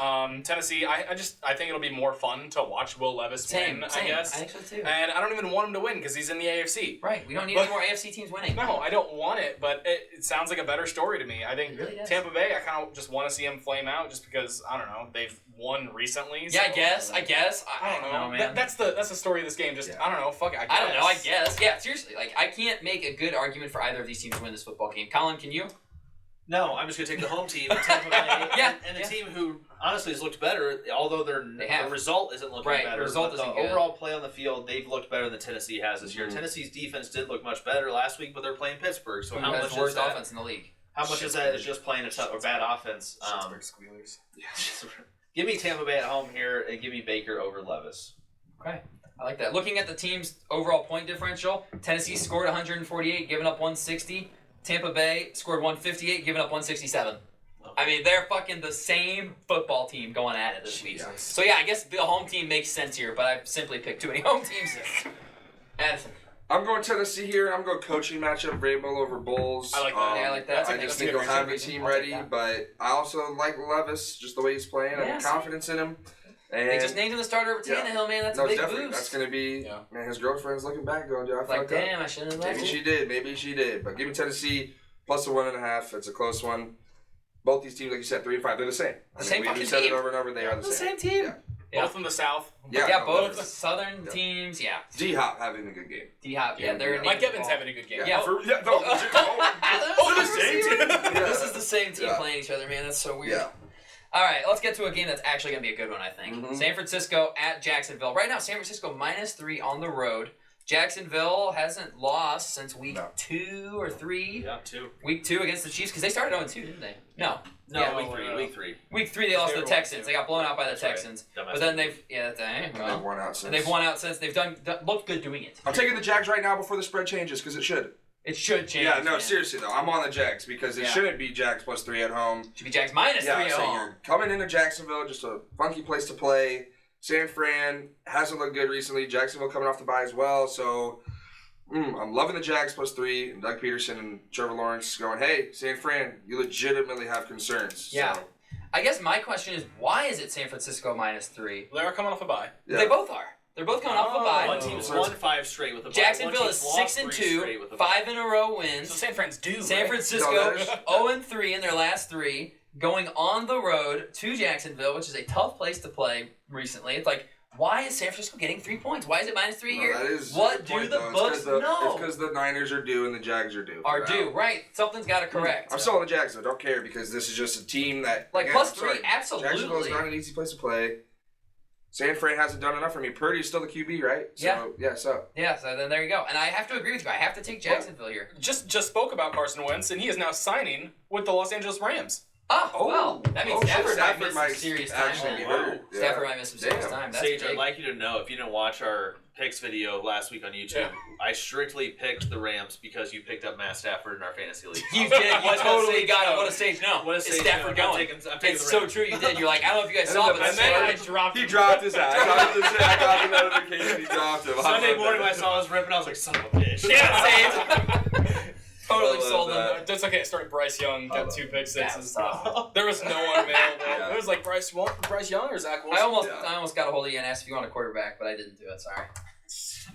Tennessee, I think it'll be more fun to watch Will Levis win, I guess. I think so too. And I don't even want him to win because he's in the AFC. Right, we don't need any more AFC teams winning. No, I don't want it, but it sounds like a better story to me. I think really Tampa Bay, I kind of just want to see him flame out just because, I don't know, they've won recently. So. Yeah, I guess. I don't know, man. That's the story of this game. Just, I don't know, fuck it, I don't know, I guess. Yeah, seriously, I can't make a good argument for either of these teams to win this football game. Colin, can you? No, I'm just going to take the home team, Tampa Bay, and the team who honestly has looked better, although the result isn't looking better. The result isn't good. Overall play on the field, they've looked better than Tennessee has this year. Tennessee's defense did look much better last week, but they're playing Pittsburgh. So how much is the worst offense in the league? How much is that is just playing a bad offense? Pittsburgh Squealers. Give me Tampa Bay at home here, and give me Baker over Levis. Okay. I like that. Looking at the team's overall point differential, Tennessee scored 148, giving up 160. Tampa Bay scored 158, giving up 167. I mean, they're fucking the same football team going at it this week. So, yeah, I guess the home team makes sense here, but I've simply picked too many home teams. Addison. I'm going Tennessee here. I'm going coaching matchup, Vrabel over Bulls. I like that. I like that. I just think he'll have a team ready, but I also like Levis, just the way he's playing. I have confidence in him. And they just named him the starter over Tannehill, man. That's a big boost. That's going to be, man, his girlfriend's looking back going, dude, I fucked up. Damn, I shouldn't have left. Maybe she did. But give me Tennessee plus the 1.5. It's a close one. Both these teams, like you said, 3-5, they're the same. Same we said it over and over, they are the same. Same team. Yeah. Both from the South. Yeah, both the Southern teams, D-Hop having a good game. D-Hop, they're Mike Evans having a good game. Yeah. The same team. This is the same team playing each other, man. That's so weird. Yeah. All right, let's get to a game that's actually going to be a good one, I think. San Francisco at Jacksonville. Right now, San Francisco -3 on the road. Jacksonville hasn't lost since week 2 or 3. Yeah, 2. Week 2 against the Chiefs, because they started 0-2, didn't they? No, week 3. Week 3, they lost to the Texans. They got blown out by the Texans. Right. But then they've won out since. And they've won out since. They've looked good doing it. I'm taking the Jags right now before the spread changes, because it should. It should change. Yeah, no, seriously though, I'm on the Jags because it shouldn't be Jags plus 3 at home. It should be Jags -3 at home. You're coming into Jacksonville, just a funky place to play. San Fran hasn't looked good recently. Jacksonville coming off the bye as well, so I'm loving the Jags plus 3. And Doug Peterson and Trevor Lawrence going, hey, San Fran, you legitimately have concerns. Yeah. So. I guess my question is, why is it San Francisco -3? They are coming off a bye. Yeah. They both are. They're both coming off a bye. One team's won 5 straight with a bye. Jacksonville is 6-2, 5 in a row wins. So San Fran's due. San Francisco 0-3 in their last 3, going on the road to Jacksonville, which is a tough place to play recently. It's like, why is San Francisco getting 3 points? Why is it -3 here? What do the books know? It's because the Niners are due and the Jags are due. Right. Something's got to correct. I'm still on the Jags, though. Don't care because this is just a team that... Like, again, +3, absolutely. Jacksonville's not an easy place to play. San Fran hasn't done enough for me. Purdy's still the QB, right? So, so then there you go. And I have to agree with you. I have to take Jacksonville here. Just spoke about Carson Wentz, and he is now signing with the Los Angeles Rams. Well, that means Stafford might miss some serious time. Stafford might miss some serious time. That's Sage, I'd like you to know, if you didn't watch our picks video last week on YouTube, I strictly picked the Rams because you picked up Matt Stafford in our fantasy league. You did. You totally got it. What a Sage. No. What is Stafford going? It's so true. You did. You're like, I don't know if you guys saw it, but he dropped his ass. I got the notification. He dropped him. Sunday morning when I saw his rip, and I was like, son of a bitch. Yeah, Sage. Totally sold them. That's okay. I started Bryce Young, got 2 pick sixes. There was no one available. It was like Bryce Young or Zach Wilson. I almost got a hold of you and asked if you want a quarterback, but I didn't do it. Sorry.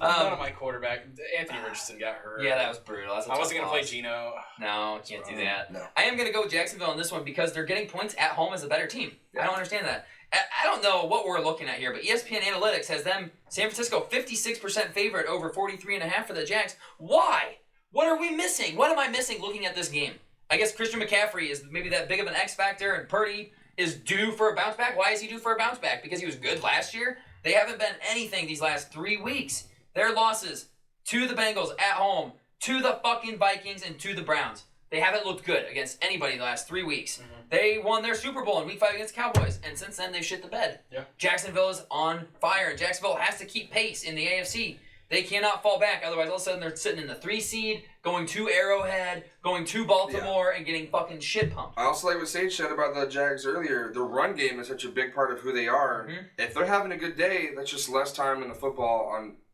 None of my quarterback. Anthony Richardson got hurt. Yeah, that was brutal. I wasn't going to play Geno. No, can't do that. No. I am going to go with Jacksonville in this one because they're getting points at home as a better team. Yeah. I don't understand that. I don't know what we're looking at here, but ESPN Analytics has them, San Francisco, 56% favorite over 43.5 for the Jags. Why? What are we missing? What am I missing looking at this game? I guess Christian McCaffrey is maybe that big of an X factor, and Purdy is due for a bounce back. Why is he due for a bounce back? Because he was good last year? They haven't been anything these last 3 weeks. Their losses to the Bengals at home, to the fucking Vikings, and to the Browns. They haven't looked good against anybody the last 3 weeks. Mm-hmm. They won their Super Bowl in Week 5 against Cowboys, and since then they've shit the bed. Yeah. Jacksonville is on fire. Jacksonville has to keep pace in the AFC. They cannot fall back, otherwise all of a sudden they're sitting in the 3 seed, going to Arrowhead, going to Baltimore, and getting fucking shit pumped. I also like what Sage said about the Jags earlier. The run game is such a big part of who they are. Mm-hmm. If they're having a good day, that's just less time in the football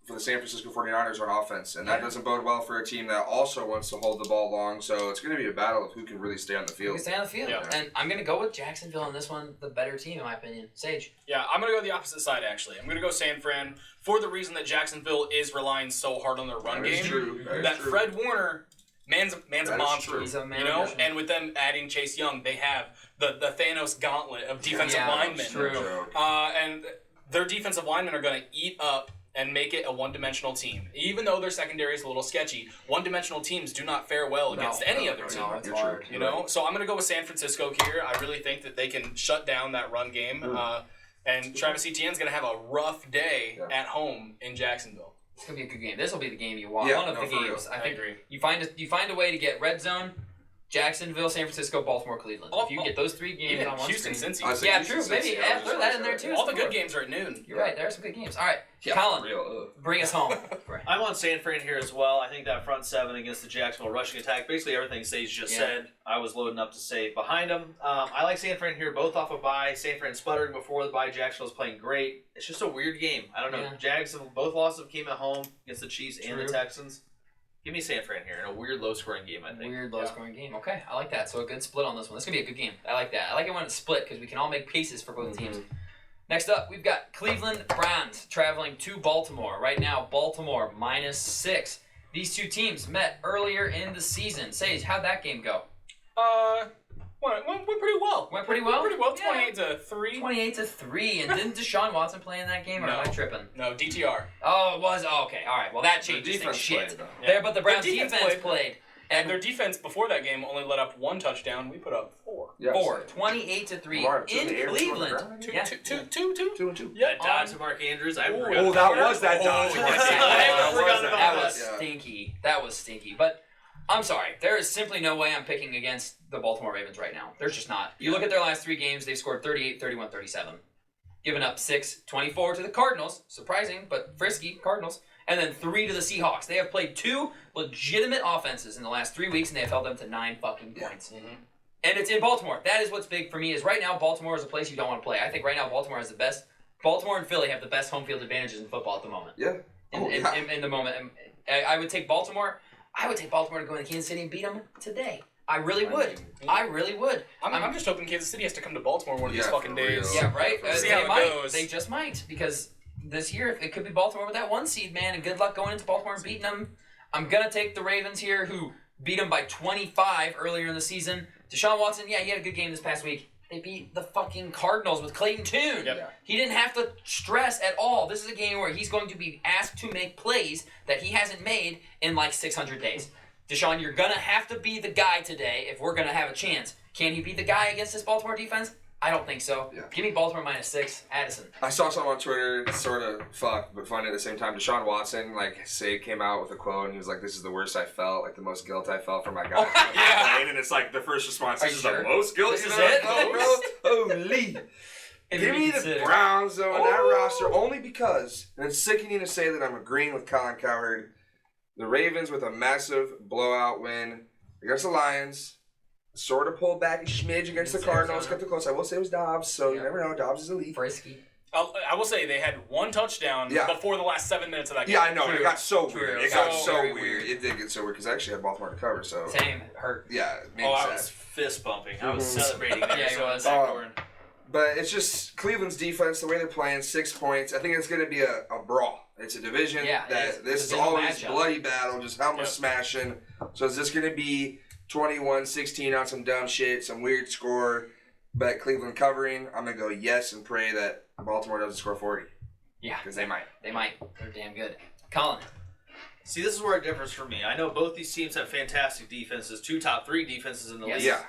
for the San Francisco 49ers on offense, and that doesn't bode well for a team that also wants to hold the ball long, so it's going to be a battle of who can really stay on the field. And I'm going to go with Jacksonville in this one, the better team in my opinion. Sage? Yeah, I'm going to go the opposite side actually. I'm going to go San Fran for the reason that Jacksonville is relying so hard on their run game. That Fred Warner, man's a monster. He's a man, you know, and with them adding Chase Young, they have the Thanos gauntlet of defensive linemen. And their defensive linemen are going to eat up and make it a one-dimensional team. Even though their secondary is a little sketchy, one-dimensional teams do not fare well against any other team. It's hard. You know? So I'm going to go with San Francisco here. I really think that they can shut down that run game. And Travis Etienne's going to have a rough day at home in Jacksonville. It's going to be a good game. This will be the game you want. One of the games. I agree. You find a way to get red zone, Jacksonville, San Francisco, Baltimore, Cleveland. If you get those 3 games on one Houston, screen. Cincy. Yeah, true. Maybe throw that in there too. All the good games are at noon. You're right. There are some good games. All right. Colin, bring us home. I'm on San Fran here as well. I think that front 7 against the Jacksonville rushing attack, basically everything Sage just said, I was loading up to say behind them. I like San Fran here, both off a bye. San Fran sputtering before the bye. Jacksonville's playing great. It's just a weird game. I don't know. Jags, both losses came at home against the Chiefs and the Texans. Give me San Fran here in a weird low-scoring game, I think. Weird low-scoring game. Okay, I like that. So a good split on this one. This is going to be a good game. I like that. I like it when it's split because we can all make cases for both teams. Next up, we've got Cleveland Browns traveling to Baltimore. Right now, Baltimore -6. These two teams met earlier in the season. Sage, how'd that game go? Went pretty well. Went pretty well? 28-3. 28-3. And didn't Deshaun Watson play in that game, or am I tripping? No, DTR. Oh, it was? Oh, okay. All right. Well, that changes things. Shit. But the Browns defense played. And their defense before that game only let up 1 touchdown. We put up 4. 28-3 in Cleveland. 2-2. Yeah, dodge to Mark Andrews. That was that dodge. That was stinky. That was stinky. But I'm sorry. There is simply no way I'm picking against the Baltimore Ravens right now. There's just not. You look at their last 3 games, they've scored 38, 31, 37. Given up 6-24 to the Cardinals. Surprising, but frisky Cardinals. And then 3 to the Seahawks. They have played 2 legitimate offenses in the last 3 weeks, and they have held them to 9 fucking points. And it's in Baltimore. That is what's big for me, is right now Baltimore is a place you don't want to play. I think right now Baltimore has the best. Baltimore and Philly have the best home field advantages in football at the moment. In the moment. And I would take Baltimore. I would take Baltimore to go into Kansas City and beat them today. I really would. I'm just hoping Kansas City has to come to Baltimore one of these fucking days. Yeah, right? See how it goes. They just might, because this year. It could be Baltimore with that 1 seed, man, and good luck going into Baltimore and beating them. I'm going to take the Ravens here, who beat them by 25 earlier in the season. Deshaun Watson, yeah, he had a good game this past week. They beat the fucking Cardinals with Clayton Tune. Yep. He didn't have to stress at all. This is a game where he's going to be asked to make plays that he hasn't made in like 600 days. Deshaun, you're going to have to be the guy today if we're going to have a chance. Can he be the guy against this Baltimore defense? I don't think so. Yeah. Give me Baltimore -6. Addison. I saw something on Twitter, sort of fucked, but funny at the same time. Deshaun Watson, came out with a quote, and he was like, "This is the worst I felt, like the most guilt I felt for my guy." Yeah. And it's like the first response, "This is the most guilt this is it, bro." Holy. Give me the Browns, though, in that roster, only because, and it's sickening to say that I'm agreeing with Colin Cowherd, the Ravens with a massive blowout win against the Lions. Sort of pulled back a smidge against the Cardinals, kept it close. I will say it was Dobbs, so you never know. Dobbs is elite. Frisky. I will say they had 1 touchdown before the last 7 minutes of that game. Yeah, I know. True. It got so weird. It got so weird. It did get so weird because I actually had Baltimore to cover. So same. Hurt. Yeah. It made I was fist bumping. I was celebrating. Yeah, he was. But it's just Cleveland's defense, the way they're playing, 6 points. I think it's going to be a brawl. It's a division. Yeah, this is always bloody battle, just how much smashing. So is this going to be 21-16 on some dumb shit, some weird score, but Cleveland covering? I'm going to go yes and pray that Baltimore doesn't score 40. Yeah. Because they might. They might. They're damn good. Colin. See, this is where it differs for me. I know both these teams have fantastic defenses, 2 top 3 defenses in the league. Yeah.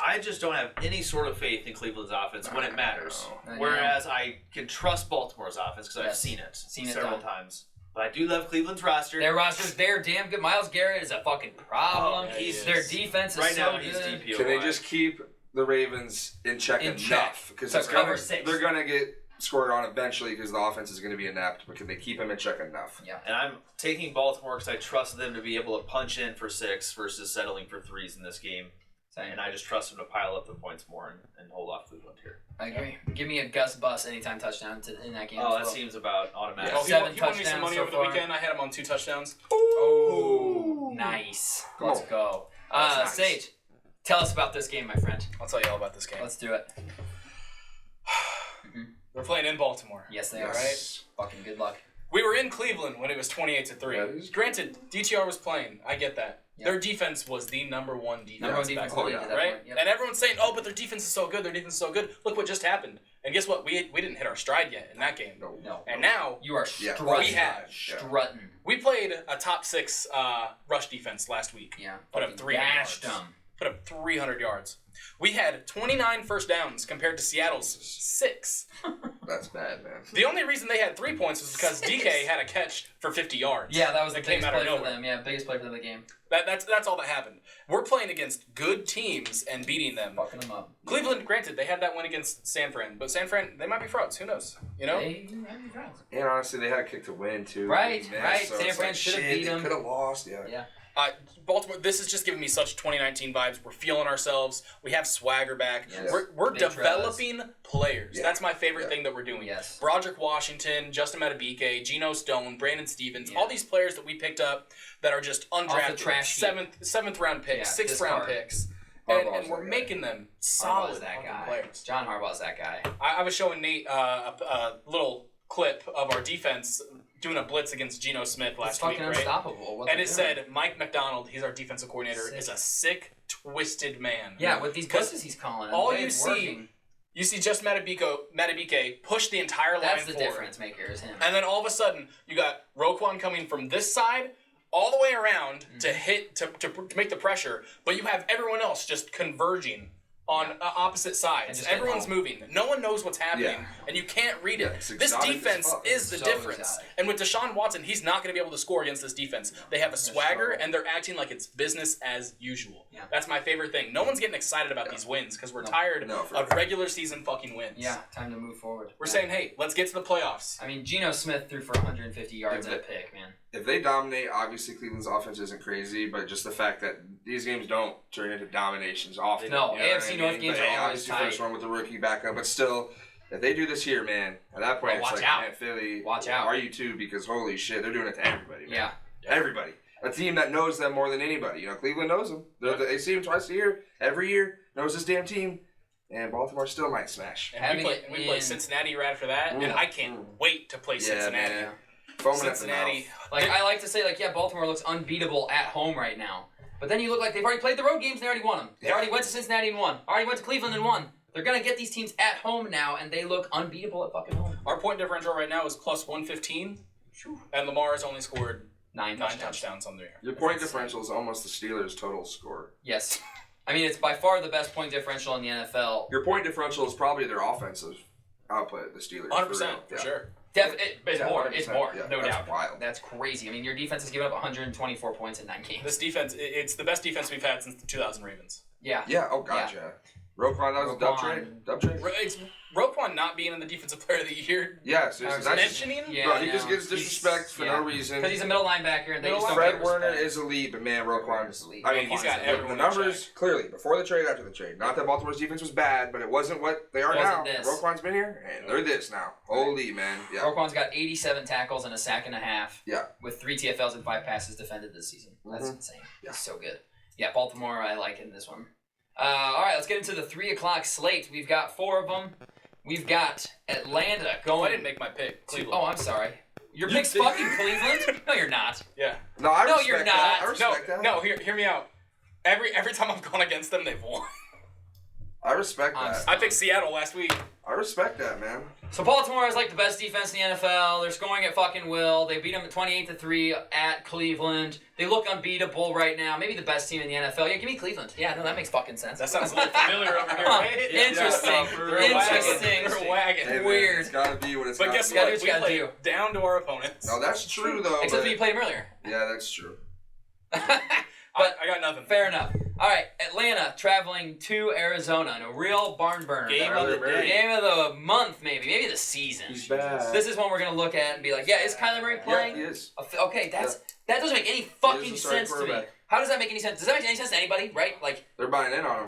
I just don't have any sort of faith in Cleveland's offense when it matters. Whereas I can trust Baltimore's offense because I've seen it several times. But I do love Cleveland's roster. Their roster's damn good. Myles Garrett is a fucking problem. Their defense is right so now. He's good. DPOY. Can they just keep the Ravens in check enough? Because they're going to get scored on eventually because the offense is going to be inept. But can they keep them in check enough? Yeah. And I'm taking Baltimore because I trust them to be able to punch in for 6 versus settling for 3s in this game. Same. And I just trust them to pile up the points more and hold off Cleveland here. I agree. Give me a Gus Bus anytime touchdown in that game. Oh, that seems about automatic. Oh, he won me some money over the weekend. I had him on 2 touchdowns. Oh, nice. Let's go. Nice. Sage, tell us about this game, my friend. I'll tell you all about this game. Let's do it. We're playing in Baltimore. Yes, they are. Right? Fucking good luck. We were in Cleveland when it was 28-3. Granted, DTR was playing. I get that. Yep. Their defense was the number 1 defense. Right? Yep. And everyone's saying, "Oh, but their defense is so good. Their defense is so good." Look what just happened. And guess what? We didn't hit our stride yet in that game. No. And now you are strutting. We have strutting. We played a top 6 rush defense last week. Yeah. Put up 300 yards. Put up 300 yards. We had 29 first downs compared to Seattle's 6. That's bad, man. The only reason they had 3 points was because DK had a catch for 50 yards. Yeah, that was the biggest play for them. Yeah, biggest play for the game. That's all that happened. We're playing against good teams and beating them. Fucking them up. Cleveland, granted, they had that win against San Fran, but San Fran, they might be frauds. Who knows? You know? They might be frauds. And honestly, they had a kick to win, too. Right. So San Fran should have beat them. Could have lost, yeah. Baltimore, this is just giving me such 2019 vibes. We're feeling ourselves. We have swagger back. Yes. We're developing players. Yeah. That's my favorite thing that we're doing. Yes. Broderick Washington, Justin Matabike, Geno Stone, Brandon Stevens, all these players that we picked up that are just undrafted. Seventh round picks, 6th round picks. And we're making them solid players. John Harbaugh's that guy. I was showing Nate a little clip of our defense doing a blitz against Geno Smith last week, right? Unstoppable. And it said Mike McDonald, he's our defensive coordinator, is a sick, twisted man. Yeah, with these blitzes he's calling. All you see just Matabike push the entire line That's the forward. Difference maker is him. And then all of a sudden, you got Roquan coming from this side all the way around to hit to make the pressure, but you have everyone else just converging on opposite sides. Everyone's moving. No one knows what's happening, and you can't read it. This defense is the difference. Exotic. And with Deshaun Watson, he's not going to be able to score against this defense. They have a swagger, and they're acting like it's business as usual. Yeah. That's my favorite thing. No one's getting excited about these wins because we're tired of regular season fucking wins. Yeah, time to move forward. We're saying, hey, let's get to the playoffs. I mean, Geno Smith threw for 150 yards at a pick, man. If they dominate, obviously Cleveland's offense isn't crazy, but just the fact that these games don't turn into dominations often. No, AFC North games are always tight. First one with the rookie backup, but still, if they do this here, man, at that point it's like, man, Philly, watch out. Are you too? Because holy shit, they're doing it to everybody, man. Yeah. Everybody. A team that knows them more than anybody. You know, Cleveland knows them. They see them twice a year, every year, knows this damn team. and Baltimore still might smash. And we play Cincinnati right after that, and I can't wait to play Cincinnati. Man. Cincinnati. Like, I like to say, like, yeah, Baltimore looks unbeatable at home right now. But then you look like they've already played the road games and they already won them. They already went to Cincinnati and won. Already went to Cleveland and won. They're going to get these teams at home now, and they look unbeatable at fucking home. Our point differential right now is plus 115, and Lamar has only scored 9 touchdowns on the year. Your point differential is almost the Steelers' total score. Yes. I mean, it's by far the best point differential in the NFL. Your point differential is probably their offensive output, the Steelers. 100%, for sure. It's more, yeah, no doubt. Wild. That's crazy. I mean, your defense has given up 124 points in 9 games. This defense, it's the best defense we've had since the 2000 Ravens. Yeah. Yeah, oh god, yeah. Roquan, that was a dub trade? It's Roquan not being in the Defensive Player of the Year. Yeah, seriously. That's mentioning? Yeah, bro, he just gives disrespect for no reason. Because he's a middle linebacker. And Fred Warner is elite, but man, Roquan is elite. I mean, he's got everyone. The numbers, clearly, before the trade, after the trade. Not that Baltimore's defense was bad, but it wasn't what they are now. Roquan's been here, and they're this now. Holy, man. Yeah. Roquan's got 87 tackles and a sack and a half. Yeah. With 3 TFLs and 5 passes defended this season. That's insane. Yeah. He's so good. Yeah, Baltimore, I like in this one. All right, let's get into the 3 o'clock slate. We've got 4 of them. We've got Atlanta going. I didn't make my pick. Cleveland. Oh, I'm sorry. Your pick's fucking Cleveland? No, you're not. Yeah. No, you're not. I respect that. No, hear me out. Every time I've gone against them, they've won. I respect that. I picked Seattle last week. I respect that, man. So Baltimore is like the best defense in the NFL. They're scoring at fucking will. They beat them 28-3 at Cleveland. They look unbeatable right now. Maybe the best team in the NFL. Yeah, give me Cleveland. Yeah, no, that makes fucking sense. That sounds a little familiar over here, right? Interesting. They're wagging. Hey, man, weird. It's gotta be what it's But guess what? We played down to our opponents. No, that's true though. Except when you played them earlier. Yeah, that's true. But I got nothing. Fair enough. All right, Atlanta traveling to Arizona in a real barn burner. Game of the month, maybe the season. He's bad. This is one we're gonna look at and be like, yeah, is Kyler Murray playing? Yeah, he is. Okay, that doesn't make any fucking sense to me. How does that make any sense? Does that make any sense to anybody? Right? Like they're buying in on him.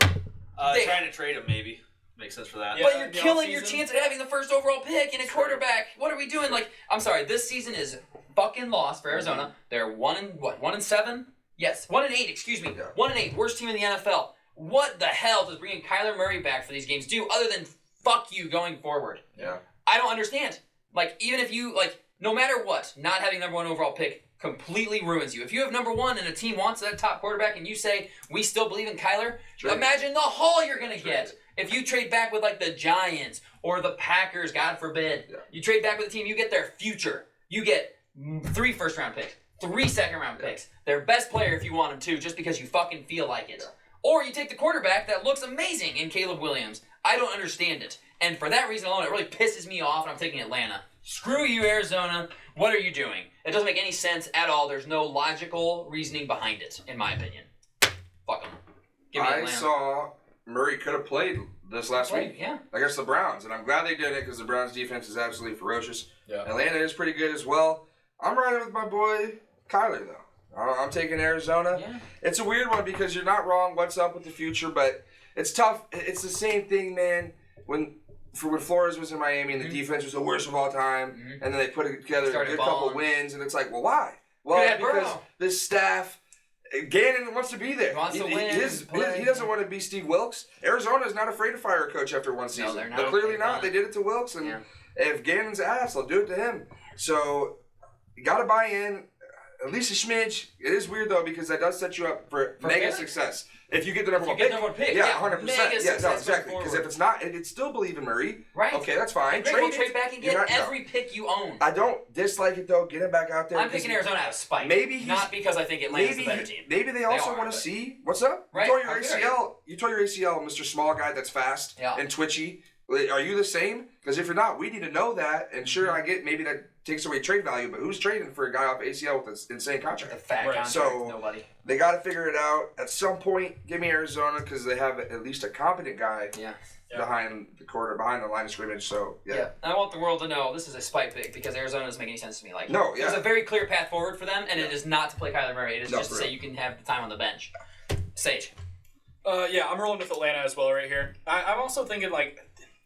Trying to trade him, maybe. Makes sense for that. But you're killing your chance of having the first overall pick in a quarterback. What are we doing? Like, I'm sorry, this season is fucking lost for Arizona. They're 1-7. Yes, 1-8. Excuse me, 1-8. Worst team in the NFL. What the hell does bringing Kyler Murray back for these games do other than fuck you going forward? Yeah. I don't understand. Like, even if you, like, no matter what, not having number 1 overall pick completely ruins you. If you have number 1 and a team wants that top quarterback and you say, we still believe in Kyler, imagine the haul you're going to get. If you trade back with, like, the Giants or the Packers, God forbid, you trade back with a team, you get their future. You get 3 first-round picks, 3 second-round picks, their best player if you want him to, just because you fucking feel like it. Or you take the quarterback that looks amazing in Caleb Williams. I don't understand it. And for that reason alone, it really pisses me off, and I'm taking Atlanta. Screw you, Arizona. What are you doing? It doesn't make any sense at all. There's no logical reasoning behind it, in my opinion. Fuck them. Give me Atlanta. I saw Murray could have played this last week against the Browns, and I'm glad they did it because the Browns' defense is absolutely ferocious. Yeah. Atlanta is pretty good as well. I'm riding with my boy Kyler, though. I'm taking Arizona. Yeah. It's a weird one because you're not wrong. What's up with the future? But it's tough. It's the same thing, man. When Flores was in Miami and the defense was the worst of all time, and then they put together a good couple wins, and it's like, well, why? Well, because this staff, Gannon wants to be there. He wants to win. He doesn't want to be Steve Wilkes. Arizona is not afraid to fire a coach after one season. No, they're not. They're clearly not. They did it to Wilkes, and if Gannon's ass, they'll do it to him. So you got to buy in. At least a smidge. It is weird though because that does set you up for mega success. If you get the number 1 pick. Yeah, 100%. Yeah, no, exactly. Because if it's not, it'd still believe in Murray. Right. Okay, that's fine. Trade back and get every pick you own. I don't dislike it though. Get him back out there. I'm picking Arizona out of spite. Not because I think Atlanta's the better team. Maybe they also want to see what's up. Right. You tore your ACL, Mr. Small Guy that's fast and twitchy. Are you the same? Because if you're not, we need to know that. And sure, I get maybe that takes away trade value, but who's trading for a guy off ACL with an insane contract? The fat contract, so nobody. They got to figure it out. At some point, give me Arizona because they have at least a competent guy behind the line of scrimmage. So, yeah. I want the world to know this is a spite pick because Arizona doesn't make any sense to me. Like, no, there's a very clear path forward for them, and it is not to play Kyler Murray. It is just to say you can have the time on the bench. Sage. I'm rolling with Atlanta as well right here. I'm also thinking, like,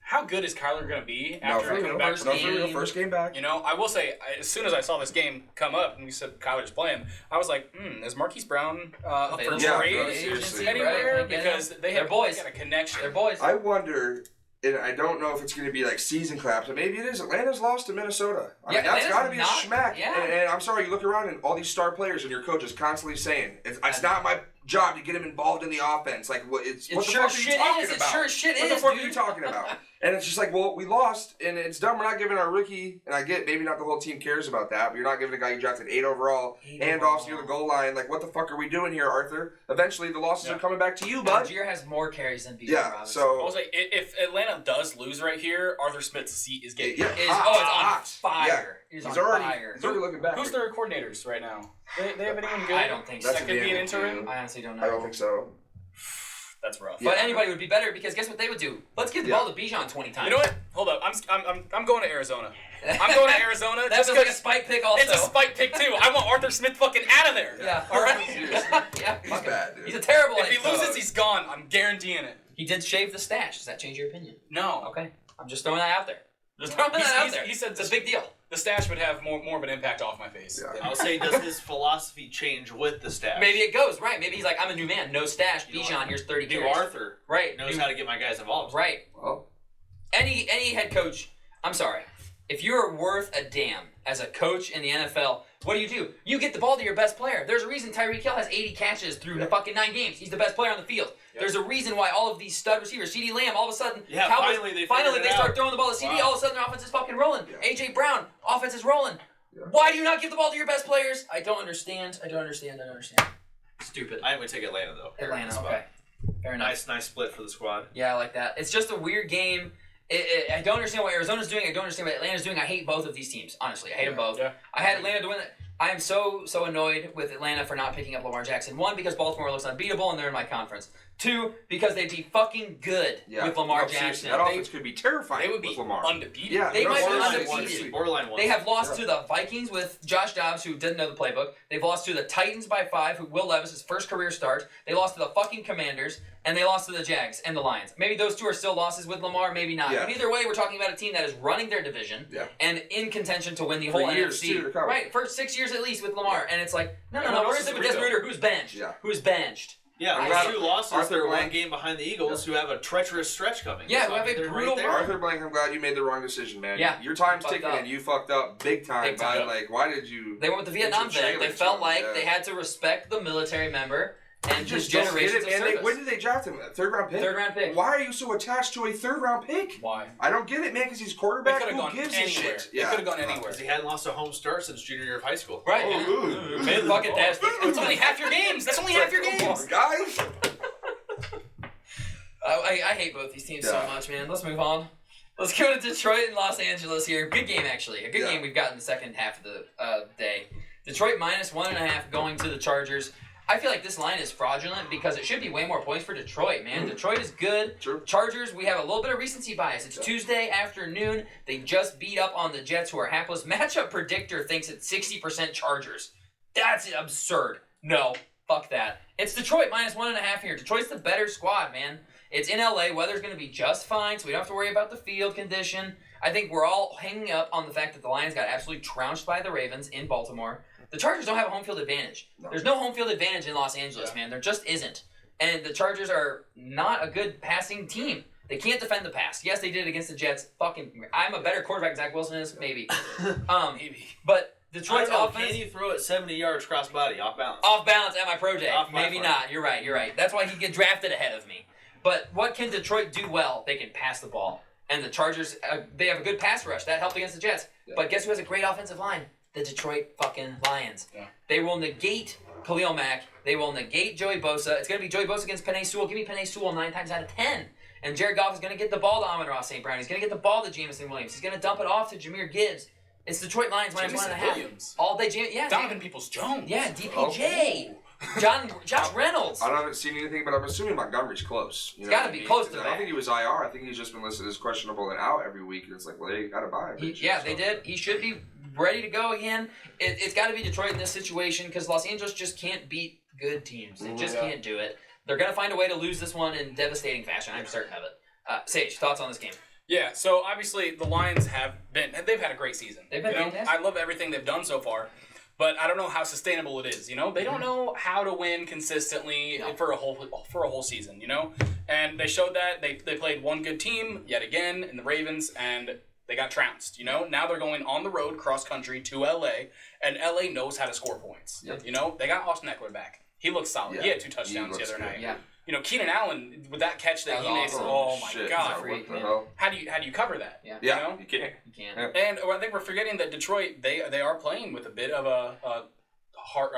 how good is Kyler going to be after coming back from the first game back? You know, I will say, as soon as I saw this game come up and we said Kyler's playing, I was like, is Marquise Brown up for trade anywhere? Because they have got a connection. They're boys. I wonder, and I don't know if it's going to be like season claps, but maybe it is. Atlanta's lost to Minnesota. I mean, that's got to be a schmack. Yeah. And I'm sorry, you look around and all these star players and your coach is constantly saying, it's not my job to get him involved in the offense. Like, what the fuck are you talking about? It sure shit is, What the fuck are you talking about? And it's just like, well, we lost, and it's dumb. We're not giving our rookie, and I get maybe not the whole team cares about that, but you're not giving a guy you drafted 8 overall, handoffs near the goal line. Like, what the fuck are we doing here, Arthur? Eventually, the losses are coming back to you, bud. Algier has more carries than Bijan Robinson. So I was like, if Atlanta does lose right here, Arthur Smith's seat is getting it's on fire. Yeah. He's already looking back. Who's their coordinators right now? They have anyone good? I don't think so. That could be an interim? I honestly don't know. I don't think so. That's rough. But anybody would be better because guess what they would do? Let's give the ball to Bijan 20 times. You know what? Hold up. I'm going to Arizona. I'm going to Arizona. That's like a spike pick also. It's a spike pick too. I want Arthur Smith fucking out of there. Yeah. All right. Yeah. He's bad, dude. He's a terrible. If he loses, he's gone. I'm guaranteeing it. He did shave the stash. Does that change your opinion? No. Okay. I'm just throwing that out there. Just throwing that out there. He said it's a big deal. The stash would have more of an impact off my face. Yeah. I would say, does his philosophy change with the stash? Maybe it goes, right. Maybe he's like, I'm a new man. No stash. Bijan, here's 30 New carries. Arthur knows how to get my guys involved. Right. Well, any head coach, I'm sorry, if you're worth a damn as a coach in the NFL, what do? You get the ball to your best player. There's a reason Tyreek Hill has 80 catches through the fucking 9 games. He's the best player on the field. Yep. There's a reason why all of these stud receivers, CeeDee Lamb, all of a sudden, finally they start throwing the ball to CeeDee. All of a sudden, their offense is fucking rolling. Yeah. AJ Brown, offense is rolling. Yeah. Why do you not give the ball to your best players? I don't understand. Stupid. I would take Atlanta though. Atlanta, okay. Fair enough. Nice split for the squad. Yeah, I like that. It's just a weird game. I don't understand what Arizona's doing. I don't understand what Atlanta's doing. I hate both of these teams. Honestly, I hate them both. Yeah. I had Atlanta to win it. I am so annoyed with Atlanta for not picking up Lamar Jackson. 1, because Baltimore looks unbeatable and they're in my conference. 2, because they'd be fucking good with Lamar Jackson. That offense could be terrifying. They would be undefeated. Yeah, they might be undefeated. Borderline one. They have lost to the Vikings with Josh Dobbs, who didn't know the playbook. They've lost to the Titans by 5, who Will Levis, his first career start. They lost to the fucking Commanders, and they lost to the Jags and the Lions. Maybe those 2 are still losses with Lamar, maybe not. Yeah. But either way, we're talking about a team that is running their division and in contention to win the whole NFC. Right, for 6 years at least with Lamar. And it's like, no. Where's the Des Ruder? Who's benched? Yeah. Who's benched? Yeah, 2 losses. They're 1 game behind the Eagles, who have a treacherous stretch coming. Yeah, who have a brutal run. Arthur Blank, I'm glad you made the wrong decision, man. Yeah. Your time's ticking, and you fucked up big time. Like, why did you... They went with the Vietnam vet. They felt like they had to respect the military member and just generations of service. When did they draft him? A 3rd round pick? 3rd round pick. Why are you so attached to a 3rd round pick? Why? I don't get it, man, because he's quarterback. Who gives a shit? They could have gone anywhere. Because he hadn't lost a home start since junior year of high school. Right. Fucking fantastic. That's only half your games. That's only half your games. Guys. I hate both these teams so much, man. Let's move on. Let's go to Detroit and Los Angeles here. Good game, actually. A good game we've got in the second half of the day. Detroit minus 1.5 going to the Chargers. I feel like this line is fraudulent because it should be way more points for Detroit, man. Detroit is good. True. Chargers, we have a little bit of recency bias. It's Tuesday afternoon. They just beat up on the Jets, who are hapless. Matchup predictor thinks it's 60% Chargers. That's absurd. No, fuck that. It's Detroit minus 1.5 here. Detroit's the better squad, man. It's in LA. Weather's going to be just fine, so we don't have to worry about the field condition. I think we're all hanging up on the fact that the Lions got absolutely trounced by the Ravens in Baltimore. The Chargers don't have a home field advantage. No. There's no home field advantage in Los Angeles, man. There just isn't. And the Chargers are not a good passing team. They can't defend the pass. Yes, they did it against the Jets. I'm a better quarterback than Zach Wilson is, maybe. Maybe. But Detroit's offense... Can you throw it 70 yards cross-body, off balance? Off balance at my pro day. Maybe not. You're right. That's why he'd get drafted ahead of me. But what can Detroit do well? They can pass the ball. And the Chargers, they have a good pass rush. That helped against the Jets. Yeah. But guess who has a great offensive line? The Detroit fucking Lions. Yeah. They will negate Khalil Mack. They will negate Joey Bosa. It's going to be Joey Bosa against Penei Sewell. Give me Penei Sewell 9 times out of 10. And Jared Goff is going to get the ball to Amon-Ra St. Brown. He's going to get the ball to Jameson Williams. He's going to dump it off to Jahmyr Gibbs. It's Detroit Lions minus 1.5. All day, Donovan Peoples-Jones. Yeah, DPJ. Josh Reynolds. I haven't seen anything, but I'm assuming Montgomery's close. He's got to be close to that. I don't think he was IR. I think he's just been listed as questionable and out every week. And it's like, well, they got to buy him. They did. He should be ready to go again. It's got to be Detroit in this situation because Los Angeles just can't beat good teams. They just can't do it. They're going to find a way to lose this one in devastating fashion. I'm certain of it. Sage, thoughts on this game? Yeah, so obviously the Lions they've had a great season. They've been fantastic. I love everything they've done so far, but I don't know how sustainable it is. They don't know how to win consistently for a whole season. And they showed that they played one good team yet again in the Ravens, and they got trounced. Now they're going on the road cross country to LA, and LA knows how to score points. Yep. They got Austin Eckler back. He looks solid. Yeah. He had 2 touchdowns the other night. Yeah. Keenan Allen with that catch that he made. Oh my God! What the hell? How do you cover that? Yeah. You can't. You can't. And I think we're forgetting that Detroit they are playing with a bit of a heart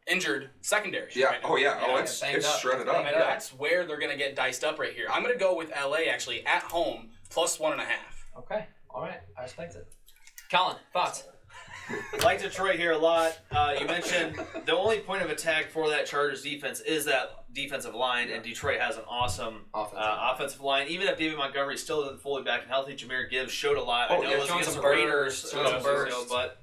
injured secondary. Yeah. Right now. Oh yeah. Oh, it's shredded up. And that's where they're gonna get diced up right here. I'm gonna go with LA actually at home plus 1.5. Okay. All right. I respect it. Colin, thoughts? Like Detroit here a lot. You mentioned the only point of attack for that Chargers defense is that defensive line, and Detroit has an awesome offensive line. Even if David Montgomery still isn't fully back and healthy, Jahmyr Gibbs showed a lot. I know it was against the Raiders, but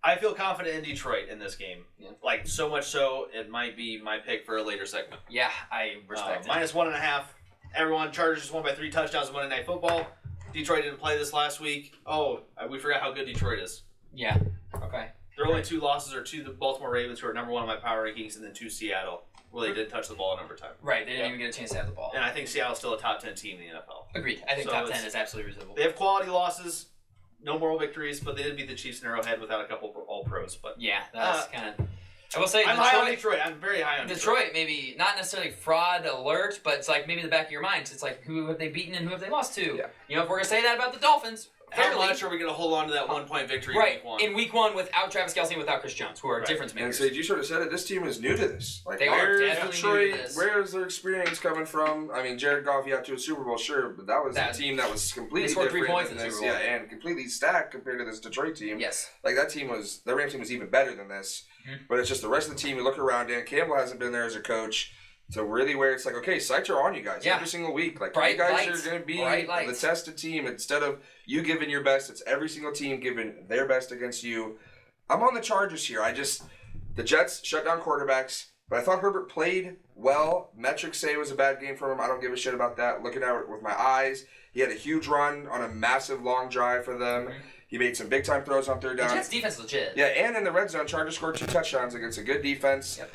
I feel confident in Detroit in this game. Yeah. Like, so much so, it might be my pick for a later segment. Yeah, I respect it. Minus 1.5. Everyone, Chargers just won by 3 touchdowns on Monday Night Football. Detroit didn't play this last week. Oh, we forgot how good Detroit is. Yeah. Okay. Their only 2 losses are to the Baltimore Ravens, who are number 1 on my power rankings, and then to Seattle, where they didn't touch the ball in overtime. Right. They didn't even get a chance to have the ball. And I think Seattle's still a top 10 team in the NFL. Agreed. I think top 10 is absolutely reasonable. They have quality losses, no moral victories, but they did beat the Chiefs in Arrowhead without a couple All-Pros. But yeah, that's kind of. I will say I'm high on Detroit. I'm very high on Detroit. Maybe not necessarily fraud alert, but it's like maybe in the back of your mind. It's like, who have they beaten and who have they lost to? Yeah. If we're gonna say that about the Dolphins. How much are we going to hold on to that 1-point victory in week 1? In week 1 without Travis Kelce and without Chris Jones, who are difference makers. And so you sort of said it, this team is new to this. Like, they are definitely new to this. Where is their experience coming from? I mean, Jared Goff, to a Super Bowl, sure, but that was a team that was completely different. They scored 3 points in the Super Bowl. Yeah, and completely stacked compared to this Detroit team. Yes. Like, that Rams team was even better than this. Mm-hmm. But it's just the rest of the team, you look around, Dan Campbell hasn't been there as a coach. So really where it's like, okay, sights are on you guys every single week. Like, you guys are going to be the tested team. Instead of you giving your best, it's every single team giving their best against you. I'm on the Chargers here. The Jets shut down quarterbacks, but I thought Herbert played well. Metrics say it was a bad game for him. I don't give a shit about that. Looking at it with my eyes, he had a huge run on a massive long drive for them. Mm-hmm. He made some big-time throws on 3rd down. The Jets' defense is legit. Yeah, and in the red zone, Chargers scored 2 touchdowns against a good defense. Yep.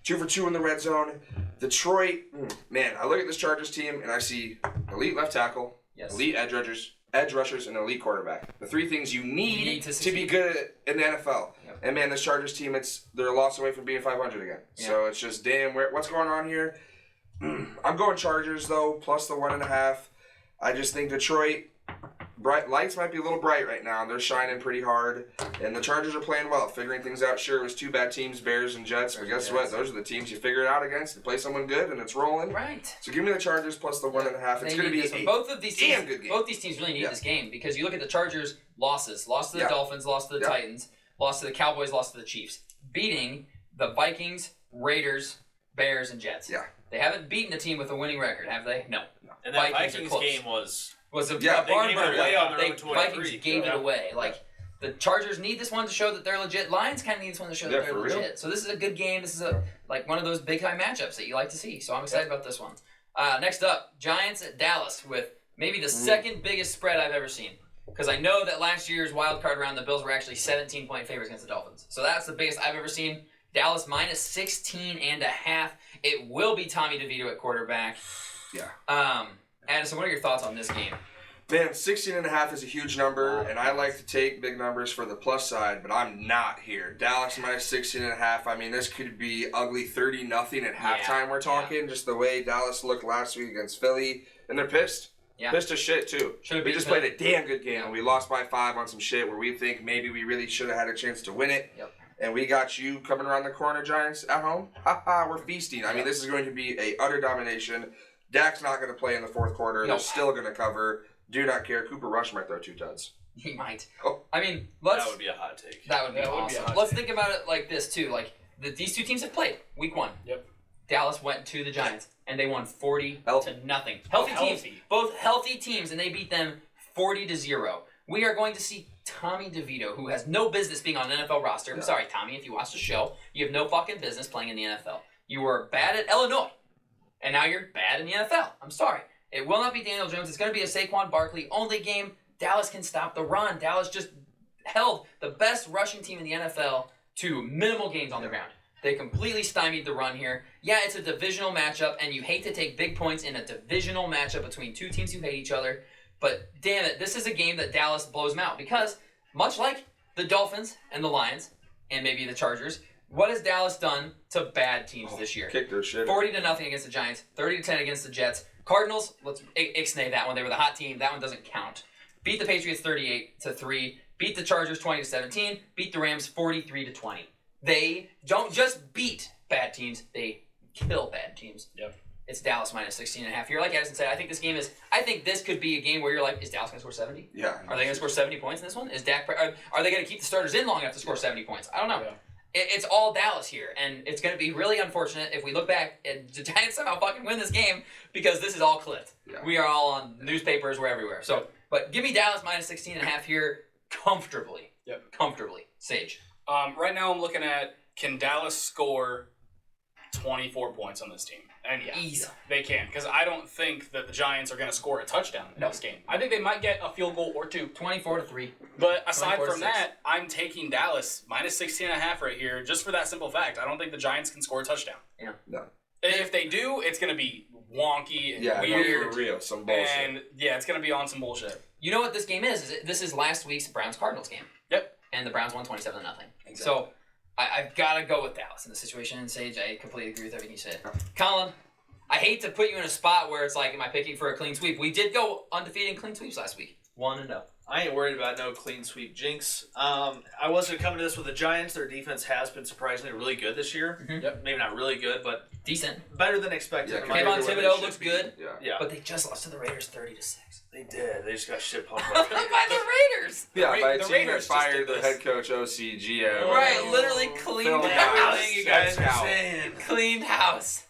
2 for 2 in the red zone. Detroit, man, I look at this Chargers team and I see elite left tackle, elite edge rushers, and elite quarterback. The 3 things you need to be good in the NFL. Yep. And man, this Chargers team, they're a loss away from being 500 again. Yep. So it's just, damn, what's going on here? I'm going Chargers though, plus the 1.5. I just think Detroit. Lights might be a little bright right now. They're shining pretty hard. And the Chargers are playing well, figuring things out. Sure, it was 2 bad teams, Bears and Jets. But guess what? Those are the teams you figure it out against. You play someone good, and it's rolling. Right. So give me the Chargers plus the 1.5. It's going to be a damn good game. Both these teams really need this game because you look at the Chargers' losses. Lost to the Dolphins, lost to the Titans, lost to the Cowboys, lost to the Chiefs. Beating the Vikings, Raiders, Bears, and Jets. Yeah. They haven't beaten a team with a winning record, have they? No. And that Vikings game was a barn burner. The Vikings gave it away. Like, the Chargers need this one to show that they're legit. Lions kind of need this one to show that they're legit. Real? So this is a good game. This is one of those big-time matchups that you like to see. So I'm excited about this one. Next up, Giants at Dallas with maybe the second biggest spread I've ever seen. Because I know that last year's wild card round, the Bills were actually 17-point favorites against the Dolphins. So that's the biggest I've ever seen. Dallas minus 16.5. It will be Tommy DeVito at quarterback. Yeah. Addison, what are your thoughts on this game? Man, 16.5 is a huge number, and I like to take big numbers for the plus side, but I'm not here. Dallas minus 16.5. I mean, this could be ugly 30-0 at halftime. We're talking just the way Dallas looked last week against Philly, and they're pissed. Yeah. Pissed as shit too. We just played a damn good game, and we lost by 5 on some shit where we think maybe we really should have had a chance to win it. Yep. And we got you coming around the corner, Giants, at home. Ha ha, we're feasting. I mean, this is going to be a utter domination. Dak's not going to play in the 4th quarter. Nope. They're still going to cover. Do not care. Cooper Rush might throw 2 tuds. He might. Oh. I mean, that would be a hot take. That would be awesome. Let's think about it like this, too. Like, these 2 teams have played week 1. Yep. Dallas went to the Giants, and they won 40-0. Healthy teams. Both healthy teams, and they beat them 40-0. We are going to see Tommy DeVito, who has no business being on an NFL roster. I'm sorry, Tommy, if you watch the show. You have no fucking business playing in the NFL. You were bad at Illinois, and now you're bad in the NFL. I'm sorry. It will not be Daniel Jones. It's going to be a Saquon Barkley only game. Dallas can stop the run. Dallas just held the best rushing team in the NFL to minimal gains on the ground. They completely stymied the run here. Yeah, it's a divisional matchup, and you hate to take big points in a divisional matchup between two teams who hate each other. But damn it, this is a game that Dallas blows them out because, much like the Dolphins and the Lions, and maybe the Chargers, what has Dallas done to bad teams this year? Kick their shit. 40-0 against the Giants, 30-10 against the Jets. Cardinals, let's ixnay that one. They were the hot team. That one doesn't count. Beat the Patriots 38-3. Beat the Chargers 20-17. Beat the Rams 43-20. They don't just beat bad teams; they kill bad teams. Yep. It's Dallas minus 16.5 here. Like Addison said, I think this could be a game where you're like, is Dallas going to score 70? Yeah. Are they going to score 70 points in this one? Are they going to keep the starters in long enough to score 70 points? I don't know. Yeah. It's all Dallas here, and it's going to be really unfortunate if we look back and the Giants somehow fucking win this game because this is all clipped. Yeah. We are all on newspapers. We're everywhere. So, but give me Dallas minus 16.5 here comfortably. Yep. Comfortably. Sage. Right now I'm looking at, can Dallas score 24 points on this team? And yeah, easy. They can, because I don't think that the Giants are going to score a touchdown in this game. I think they might get a field goal or two. 24-3. But aside from that, I'm taking Dallas minus 16.5 right here, just for that simple fact. I don't think the Giants can score a touchdown. Yeah. No. If they do, it's going to be wonky and weird. No, for real, some bullshit. And yeah, it's going to be on some bullshit. You know what this game is? This is last week's Browns-Cardinals game. Yep. And the Browns won 27-0. Exactly. So I've got to go with Dallas in this situation. And Sage, I completely agree with everything you said. Colin, I hate to put you in a spot where it's like, am I picking for a clean sweep? We did go undefeated in clean sweeps last week. 1-0. I ain't worried about no clean sweep jinx. I wasn't coming to this with the Giants. Their defense has been surprisingly really good this year. Mm-hmm. Yep. Maybe not really good, but decent. Better than expected. Yeah, Kayvon Thibodeau looks good. Yeah. But they just lost to the Raiders 30-6. They did. They just got shit pumped by the Raiders. Yeah, by a the team Raiders that fired their head coach, OC, GM. Right, literally cleaned everything you guys are saying. Cleaned house.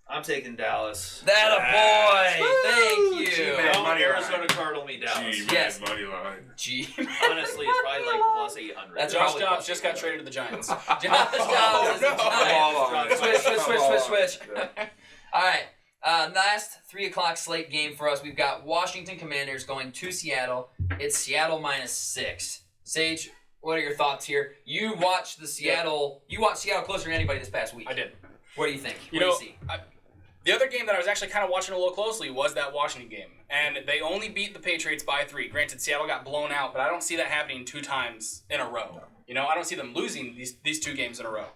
I'm taking Dallas. That a boy. Thank you. Don't Arizona Cardinal me Dallas. Yes. Money line. Honestly, it's probably like plus 800. That's Josh Dobbs just got traded to the Giants. Josh Dobbs is the Giants. Switch. All right. Last 3 o'clock slate game for us. We've got Washington Commanders going to Seattle. It's Seattle minus 6. Sage, what are your thoughts here? You watched Seattle closer than anybody this past week. I did. What do you think? What do you see? The other game that I was actually kind of watching a little closely was that Washington game. And they only beat the Patriots by 3. Granted, Seattle got blown out, but I don't see that happening 2 times in a row. You know, I don't see them losing these 2 games in a row.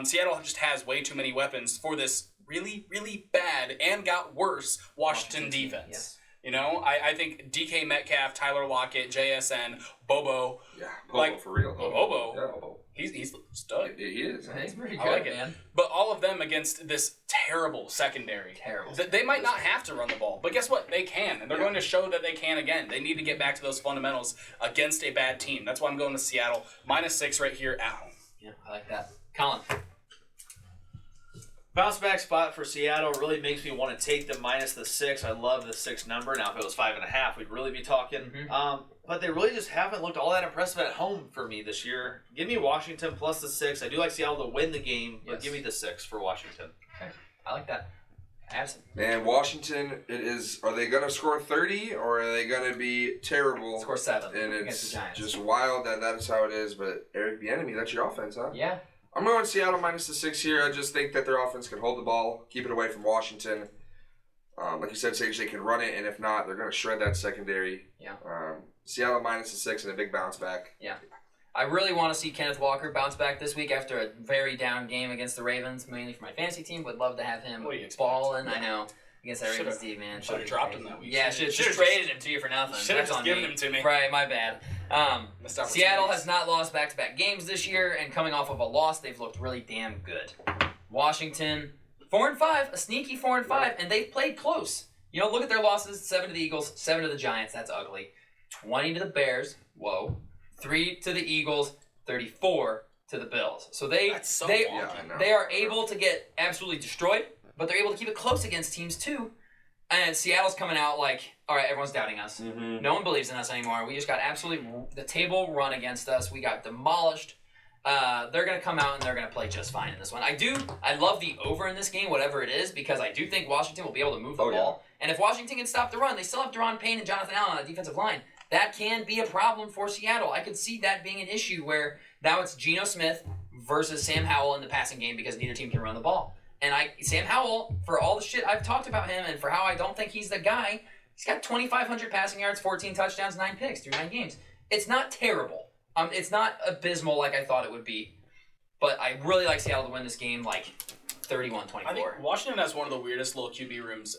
Seattle just has way too many weapons for this really, really bad and got worse Washington defense. Yes. You know, I think DK Metcalf, Tyler Lockett, JSN, Bobo. Yeah, Bobo for real. Bobo. Yeah, Bobo. He's stud. He is. He's pretty good, I like man. it. But all of them against this terrible secondary. Terrible. They might not have to run the ball, but guess what? They can, and they're going to show that they can again. They need to get back to those fundamentals against a bad team. That's why I'm going to Seattle. minus 6 right here at home. Yeah, I like that. Colin. Bounce back spot for Seattle really makes me want to take them minus the 6. I love the 6 number. Now, if it was 5.5, we'd really be talking. Mm-hmm. But they really just haven't looked all that impressive at home for me this year. Give me Washington plus the 6. I do like Seattle to win the game, but give me the 6 for Washington. Okay, I like that. Addison. Man, Washington, are they going to score 30 or are they going to be terrible? Score 7 and against it's the Giants. just wild that is how it is. But Eric Bieniemy, that's your offense, huh? Yeah. I'm going Seattle minus the 6 here. I just think that their offense can hold the ball, keep it away from Washington. Like you said, Sage, they can run it, and if not, they're going to shred that secondary. Yeah. Seattle minus the 6 and a big bounce back. Yeah. I really want to see Kenneth Walker bounce back this week after a very down game against the Ravens, mainly for my fantasy team. Would love to have him balling. I know. Against that Ravens team, man. Should have dropped him that week. Yeah, should have just traded him to you for nothing. Should have just given him to me. Right, my bad. Seattle has not lost back-to-back games this year, and coming off of a loss, they've looked really damn good. Washington, 4-5, a sneaky 4-5, and they've played close. You know, look at their losses: 7 to the Eagles, 7 to the Giants. That's ugly. 20 to the Bears. Whoa. 3 to the Eagles. 34 to the Bills. So they are able to get absolutely destroyed, but they're able to keep it close against teams too. And Seattle's coming out like, all right, everyone's doubting us. Mm-hmm. No one believes in us anymore. We just got absolutely the table run against us. We got demolished. they're going to come out and they're going to play just fine in this one. I love the over in this game, whatever it is, because I do think Washington will be able to move the ball. And if Washington can stop the run, they still have Deron Payne and Jonathan Allen on the defensive line. That can be a problem for Seattle. I could see that being an issue where now it's Geno Smith versus Sam Howell in the passing game because neither team can run the ball. And Sam Howell, for all the shit I've talked about him and for how I don't think he's the guy, he's got 2,500 passing yards, 14 touchdowns, 9 picks through 9 games. It's not terrible. It's not abysmal like I thought it would be. But I really like Seattle to win this game, like 31-24. I think Washington has one of the weirdest little QB rooms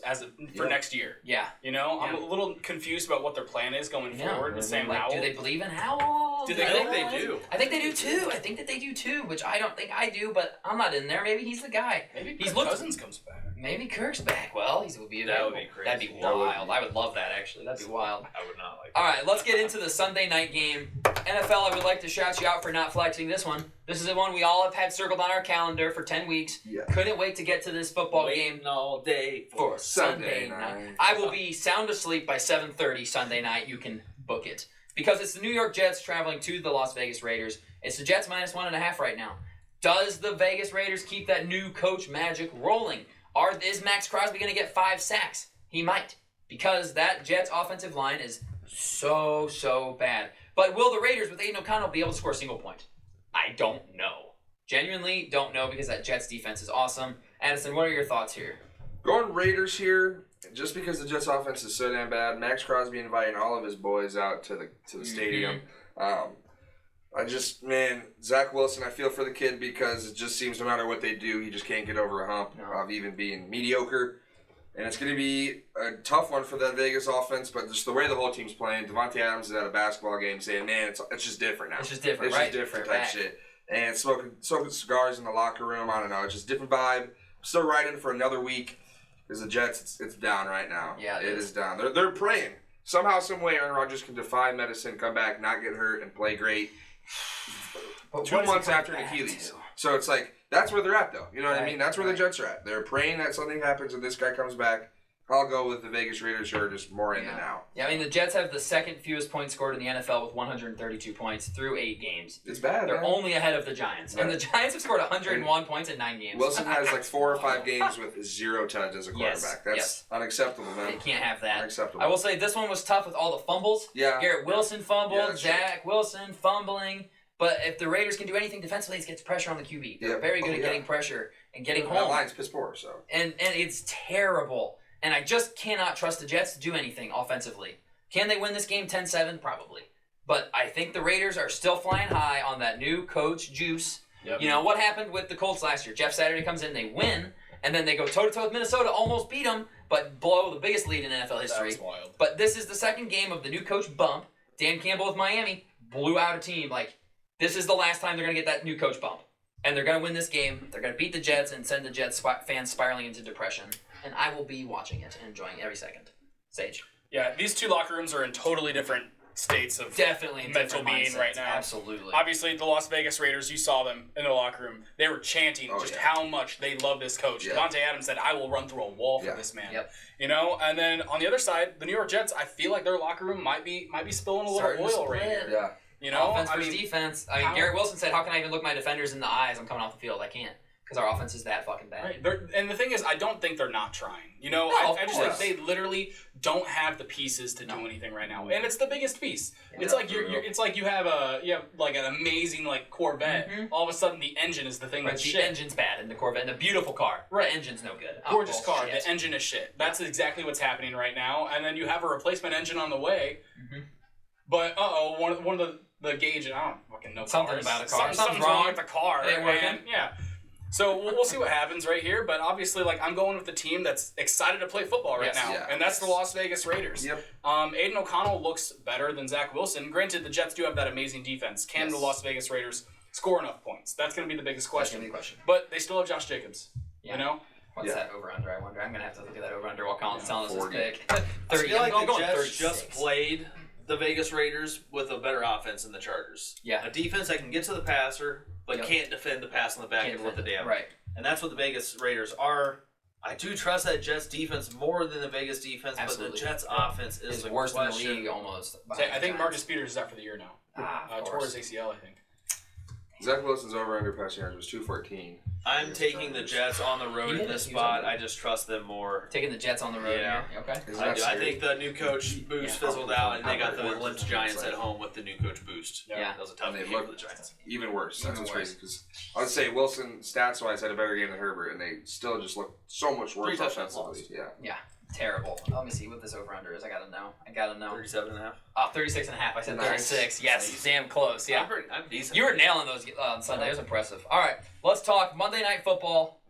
for next year. Yeah. You know, I'm a little confused about what their plan is going forward with Sam Howell. Do they believe in Howell? I think they do. I think they do too. I think that they do too, which I don't think I do, but I'm not in there. Maybe he's the guy. Maybe Cousins comes back. Maybe Kirk's back. Well, that would be crazy. That'd be wild. I would love that, actually. That'd be wild. I would not like that. All right, let's get into the Sunday night game. NFL, I would like to shout you out for not flexing this one. This is the one we all have had circled on our calendar for 10 weeks. Yeah. Couldn't wait to get to this football game all day for Sunday night. I will be sound asleep by 7:30 Sunday night. You can book it. Because it's the New York Jets traveling to the Las Vegas Raiders. It's the Jets minus 1.5 right now. Does the Vegas Raiders keep that new coach magic rolling? Is Max Crosby going to get 5 sacks? He might. Because that Jets offensive line is so bad. But will the Raiders with Aiden O'Connell be able to score a single point? I don't know. Genuinely don't know because that Jets defense is awesome. Addison, what are your thoughts here? Going Raiders here, just because the Jets offense is so damn bad. Max Crosby inviting all of his boys out to the stadium. Zach Wilson, I feel for the kid because it just seems no matter what they do, he just can't get over a hump of even being mediocre. And it's going to be a tough one for that Vegas offense, but just the way the whole team's playing. Devontae Adams is at a basketball game saying, man, it's just different now. It's just different, It's just different type shit. And smoking cigars in the locker room, I don't know. It's just a different vibe. I'm still riding for another week because the Jets, it's down right now. Yeah, it is down. They're praying. Somehow, some way, Aaron Rodgers can defy medicine, come back, not get hurt, and play great. But 2 months after an Achilles. So it's like, that's where they're at, though. You know what I mean? That's where the Jets are at. They're praying that something happens and this guy comes back. I'll go with the Vegas Raiders, who are just more in than out. Yeah, I mean, the Jets have the second fewest points scored in the NFL with 132 points through 8 games. It's bad, They're only ahead of the Giants. Right. And the Giants have scored 101 points in 9 games. Wilson has like 4 or 5 games with 0 touch as a quarterback. That's unacceptable, man. They can't have that. Unacceptable. I will say this one was tough with all the fumbles. Yeah. Garrett Wilson fumbled, Zach Wilson fumbling. But if the Raiders can do anything defensively, it gets pressure on the QB. They're very good at getting pressure and getting home. That line's piss poor, so. And it's terrible. And I just cannot trust the Jets to do anything offensively. Can they win this game 10-7? Probably. But I think the Raiders are still flying high on that new coach juice. Yep. You know, what happened with the Colts last year? Jeff Saturday comes in, they win, and then they go toe-to-toe with Minnesota, almost beat them, but blow the biggest lead in NFL history. That's wild. But this is the second game of the new coach bump. Dan Campbell with Miami blew out a team. Like, this is the last time they're going to get that new coach bump. And they're going to win this game. They're going to beat the Jets and send the Jets fans spiraling into depression. And I will be watching it and enjoying every second. Sage. Yeah, these two locker rooms are in totally different states of mental being right now. Absolutely. Obviously, the Las Vegas Raiders, you saw them in the locker room. They were chanting how much they love this coach. Yeah. Devontae Adams said, I will run through a wall for this man. Yep. You know, and then on the other side, the New York Jets, I feel like their locker room might be spilling a little oil right here. Yeah. You know, offense versus defense. I mean, Garrett Wilson said, how can I even look my defenders in the eyes? I'm coming off the field. I can't. Because our offense is that fucking bad. Right. And the thing is, I don't think they're not trying. You know, I just think they literally don't have the pieces to do anything right now, and it's the biggest piece. Yeah. It's like it's like you have like an amazing like Corvette. Mm-hmm. All of a sudden, the engine is the thing that's shit. The engine's bad in the Corvette. And the beautiful car. Right. The engine's no good. Gorgeous car. Shit. The engine is shit. That's exactly what's happening right now. And then you have a replacement engine on the way. Mm-hmm. But one of the gauge, I don't fucking know. Something about a car. Something's wrong with the car. Ain't working. Yeah. So we'll see what happens right here, but obviously, like, I'm going with the team that's excited to play football right now, and that's the Las Vegas Raiders. Yep. Aiden O'Connell looks better than Zach Wilson. Granted, the Jets do have that amazing defense. Can the Las Vegas Raiders score enough points? That's going to be the biggest question. But they still have Josh Jacobs. Yeah. You know. What's that over-under, I wonder? I'm going to have to look at that over-under while Colin's telling us his pick. 30. I feel like the Jets just played the Vegas Raiders with a better offense than the Chargers. Yeah. A defense that can get to the passer, but can't defend the pass on the back end with the damn. Right. And that's what the Vegas Raiders are. I do trust that Jets defense more than the Vegas defense, Absolutely. But the Jets offense is the worst in the league almost. I think Marcus Peters is out for the year now. Tore his ACL, I think. Zach Wilson's over-under passing yards was 214. I'm taking the Jets on the road in this spot. I just trust them more. Taking the Jets on the road. Yeah. Here. Okay. I think the new coach boost fizzled out, and they got the limped Giants at home with the new coach boost. Yeah. That was a tough game for the Giants. Even worse. That's what's crazy. Because I would say Wilson, stats-wise, had a better game than Herbert, and they still just looked so much worse offensively. Yeah. Terrible. Let me see what this over-under is. I gotta know. 37.5. Oh, 36.5. I said 36. Yes, damn close. Yeah. I'm decent. You were nailing those on Sunday. It was impressive. All right, let's talk Monday Night Football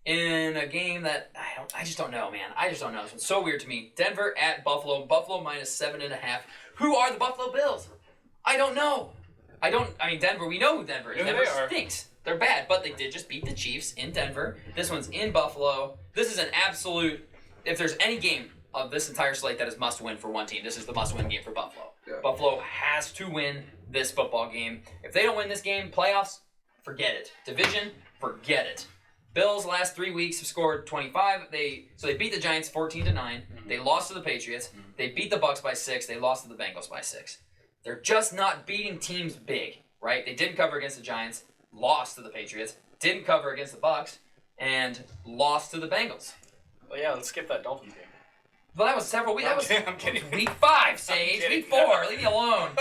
in a game that I just don't know, man. I just don't know. It's so weird to me. Denver at Buffalo. Buffalo minus 7.5. Who are the Buffalo Bills? I don't know. I mean, Denver. We know who Denver is. Denver stinks. They're bad, but they did just beat the Chiefs in Denver. This one's in Buffalo. This is an absolute. If there's any game of this entire slate that is must-win for one team, this is the must-win game for Buffalo. Yeah. Buffalo has to win this football game. If they don't win this game, playoffs, forget it. Division, forget it. Bills last 3 weeks have scored 25. They beat the Giants 14-9. Mm-hmm. They lost to the Patriots. Mm-hmm. They beat the Bucs by 6. They lost to the Bengals by 6. They're just not beating teams big, right? They didn't cover against the Giants, lost to the Patriots, didn't cover against the Bucs, and lost to the Bengals. Well, yeah, let's skip that Dolphins game. Well, that was several weeks. I'm kidding. Week 5, Sage. Week 4. Leave me alone.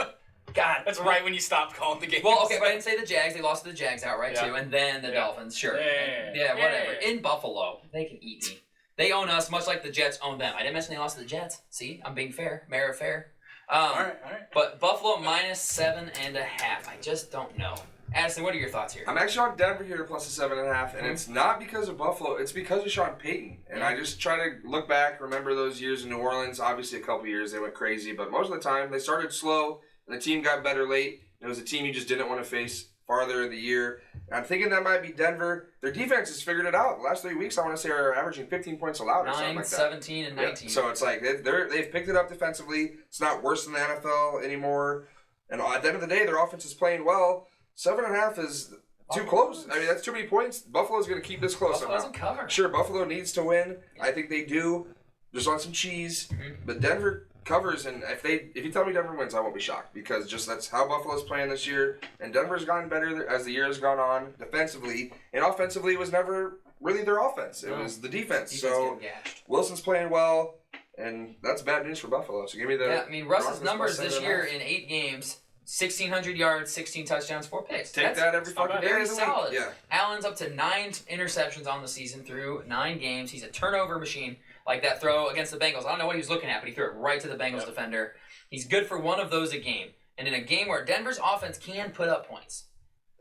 God. That's right when you stopped calling the game. Well, okay, but I didn't say the Jags. They lost to the Jags outright, too. And then the Dolphins. Sure. Yeah, whatever. In Buffalo. They can eat me. They own us much like the Jets own them. I didn't mention they lost to the Jets. See? I'm being fair. Mayor of fair. All right. But Buffalo minus 7.5. I just don't know. Addison, what are your thoughts here? I'm actually on Denver here plus the 7.5, and it's not because of Buffalo. It's because of Sean Payton. And I just try to look back, remember those years in New Orleans. Obviously, a couple years they went crazy, but most of the time they started slow, and the team got better late. It was a team you just didn't want to face farther in the year. And I'm thinking that might be Denver. Their defense has figured it out. The last 3 weeks, I want to say, are averaging 15 points allowed or something like that. 17, and 19. Yeah. So it's like they've picked it up defensively. It's not worse than the NFL anymore. And at the end of the day, their offense is playing well. 7.5 is too close. I mean, that's too many points. Buffalo's going to keep this close Buffalo doesn't cover. Sure, Buffalo needs to win. I think they do. Just on some cheese. But Denver covers, and if you tell me Denver wins, I won't be shocked because just that's how Buffalo's playing this year. And Denver's gotten better as the year has gone on defensively, and offensively was never really their offense. It was the defense. So Wilson's playing well, and that's bad news for Buffalo. So give me the. Yeah, I mean Russ's numbers this year in 8 games. 1,600 yards, 16 touchdowns, 4 picks. That's that every fucking day. Very solid. Yeah. Allen's up to 9 interceptions on the season through 9 games. He's a turnover machine. Like that throw against the Bengals. I don't know what he was looking at, but he threw it right to the Bengals defender. He's good for one of those a game. And in a game where Denver's offense can put up points.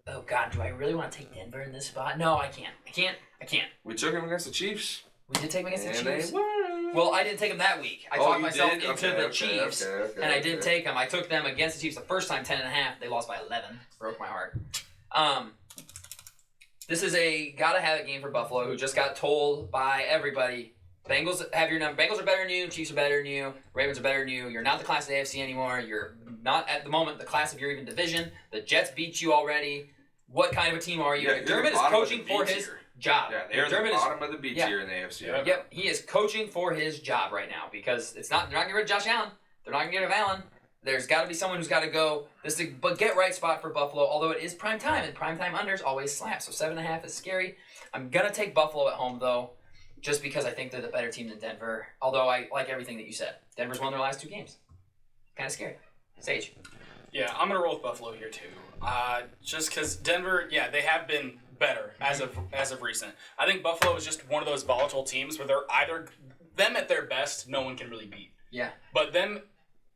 Oh, God, do I really want to take Denver in this spot? No, I can't. I can't. We took him against the Chiefs. We did take him against the Chiefs. They won. Well, I didn't take them that week. I talked myself into the Chiefs, and I did take them. I took them against the Chiefs the first time, 10.5. They lost by 11. Broke my heart. This is a gotta-have-it game for Buffalo, who just got told by everybody, Bengals have your number. Bengals are better than you. Chiefs are better than you. Ravens are better than you. You're not the class of the AFC anymore. You're not, at the moment, the class of your even division. The Jets beat you already. What kind of a team are you? McDermott is coaching for his job. Yeah, they're the bottom of the B tier in the AFC. Yep, he is coaching for his job right now because they're not going to get rid of Josh Allen. They're not going to get rid of Allen. There's got to be someone who's got to go. This is a get-right spot for Buffalo, although it is prime time, and prime time unders always slap. So 7.5 is scary. I'm going to take Buffalo at home, though, just because I think they're the better team than Denver, although I like everything that you said. Denver's won their last 2 games. Kind of scary. Sage. Yeah, I'm going to roll with Buffalo here, too. Just because Denver, they have been better as of recent. I think Buffalo is just one of those volatile teams where they're either them at their best, no one can really beat. Yeah. But them,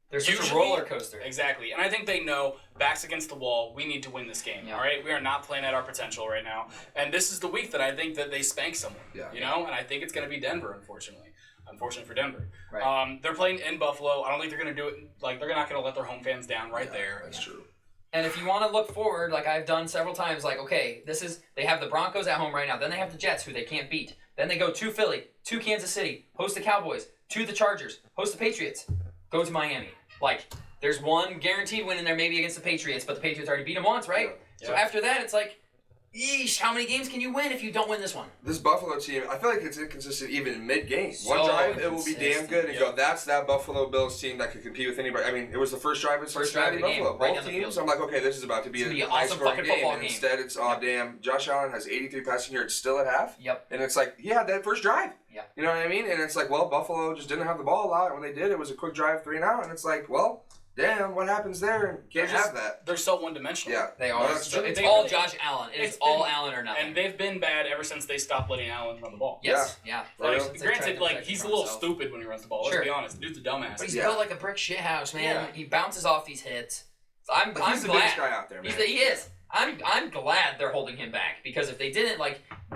there's such a roller coaster. Exactly, and I think they know backs against the wall. We need to win this game. Yeah. All right, we are not playing at our potential right now, and this is the week that I think that they spank someone. Yeah. You know, and I think it's going to be Denver, unfortunately. Unfortunate for Denver. Right. They're playing in Buffalo. I don't think they're going to do it. Like they're not going to let their home fans down there. That's true. And if you want to look forward, like I've done several times, like, okay, they have the Broncos at home right now. Then they have the Jets, who they can't beat. Then they go to Philly, to Kansas City, host the Cowboys, to the Chargers, host the Patriots, go to Miami. Like, there's one guaranteed win in there maybe against the Patriots, but the Patriots already beat them once, right? Yeah. So after that, it's like, Yeesh, how many games can you win if you don't win this one? This Buffalo team, I feel like it's inconsistent even mid-game. One drive, it will be damn good and go, that's that Buffalo Bills team that could compete with anybody. I mean, it was the first drive of Cincinnati Buffalo. Both teams, I'm like, okay, this is about to be a high-scoring game. And instead, it's, damn, Josh Allen has 83 passing yards still at half. Yep. And it's like, he had that first drive. Yeah. You know what I mean? And it's like, well, Buffalo just didn't have the ball a lot. When they did, it was a quick drive 3-and-out. And it's like, well, damn, what happens there? Can't have that. They're so one-dimensional. Yeah. They are. It's all Josh Allen. It's all Allen or nothing. And they've been bad ever since they stopped letting Allen run the ball. Yes. Yeah. Granted, he's a little stupid when he runs the ball. Let's be honest. The dude's a dumbass. But he's built like a brick shithouse, man. Yeah. He bounces off these hits. I'm he's glad. The biggest guy out there, man. He is. I'm glad they're holding him back because if they didn't,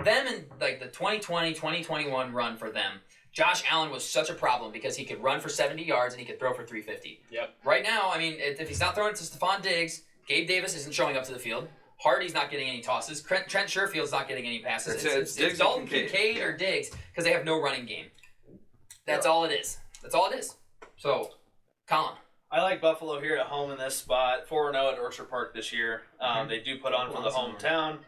them in the 2020, 2021 run for them, Josh Allen was such a problem because he could run for 70 yards and he could throw for 350. Yep. Right now, I mean, if he's not throwing it to Stephon Diggs, Gabe Davis isn't showing up to the field. Hardy's not getting any tosses. Trent Sherfield's not getting any passes. It's Dalton Kincaid or Diggs because they have no running game. That's all it is. That's all it is. So, Colin. I like Buffalo here at home in this spot. 4-0 at Orchard Park this year. They do put on for the hometown.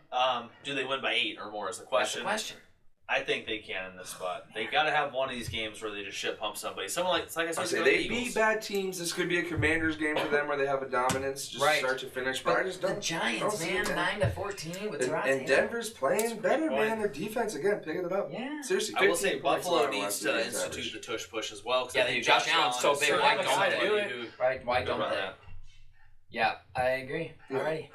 Do they win by 8 or more is the question. That's the question. I think they can in this spot. They got to have one of these games where they just shit pump somebody. Someone like I said, they beat bad teams. This could be a Commanders game for them where they have a dominance, start to finish. But I just don't. The Giants, man, 9-14 with and Denver's playing better, man. Their defense again picking it up. Yeah, seriously. I will say Buffalo needs to institute the tush push as well. Yeah, they do. Josh Allen's so big. Why don't they do it? Right? Why don't they? Yeah, I agree. Alrighty.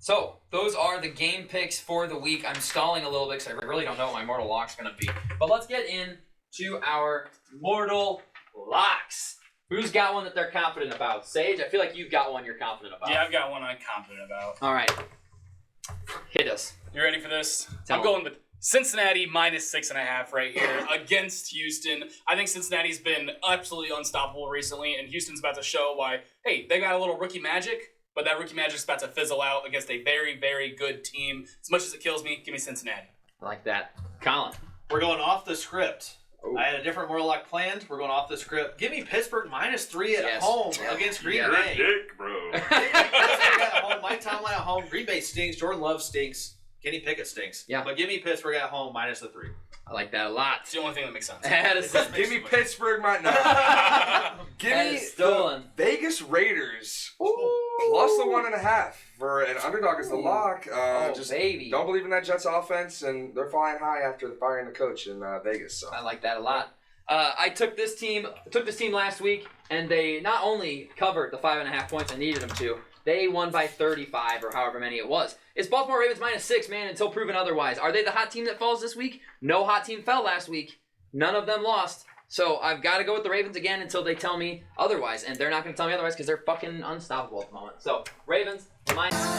So, those are the game picks for the week. I'm stalling a little bit because I really don't know what my mortal lock's going to be. But let's get into our mortal locks. Who's got one that they're confident about? Sage, I feel like you've got one you're confident about. Yeah, I've got one I'm confident about. All right. Hit us. You ready for this? I'm going with Cincinnati -6.5 right here against Houston. I think Cincinnati's been absolutely unstoppable recently, and Houston's about to show why, hey, they got a little rookie magic. But that rookie magic's about to fizzle out against a very, very good team. As much as it kills me, give me Cincinnati. I like that. Colin. We're going off the script. Ooh. I had a different Mortal Lock planned. We're going off the script. Give me Pittsburgh -3 at home against Green Bay. Dick, bro. Give me Pittsburgh at home. Mike Tomlin at home. Green Bay stinks. Jordan Love stinks. Kenny Pickett stinks. Yeah. But give me Pittsburgh at home -3. I like that a lot. It's the only thing that makes sense. Give me Pittsburgh Give me the Vegas Raiders plus the 1.5 for an underdog as the lock. Baby. Don't believe in that Jets offense, and they're flying high after firing the coach in Vegas. So. I like that a lot. I took this team last week, and they not only covered the 5.5 points I needed them to, they won by 35 or however many it was. It's Baltimore Ravens -6, man, until proven otherwise. Are they the hot team that falls this week? No hot team fell last week. None of them lost. So I've got to go with the Ravens again until they tell me otherwise. And they're not going to tell me otherwise because they're fucking unstoppable at the moment. So, Ravens, -6.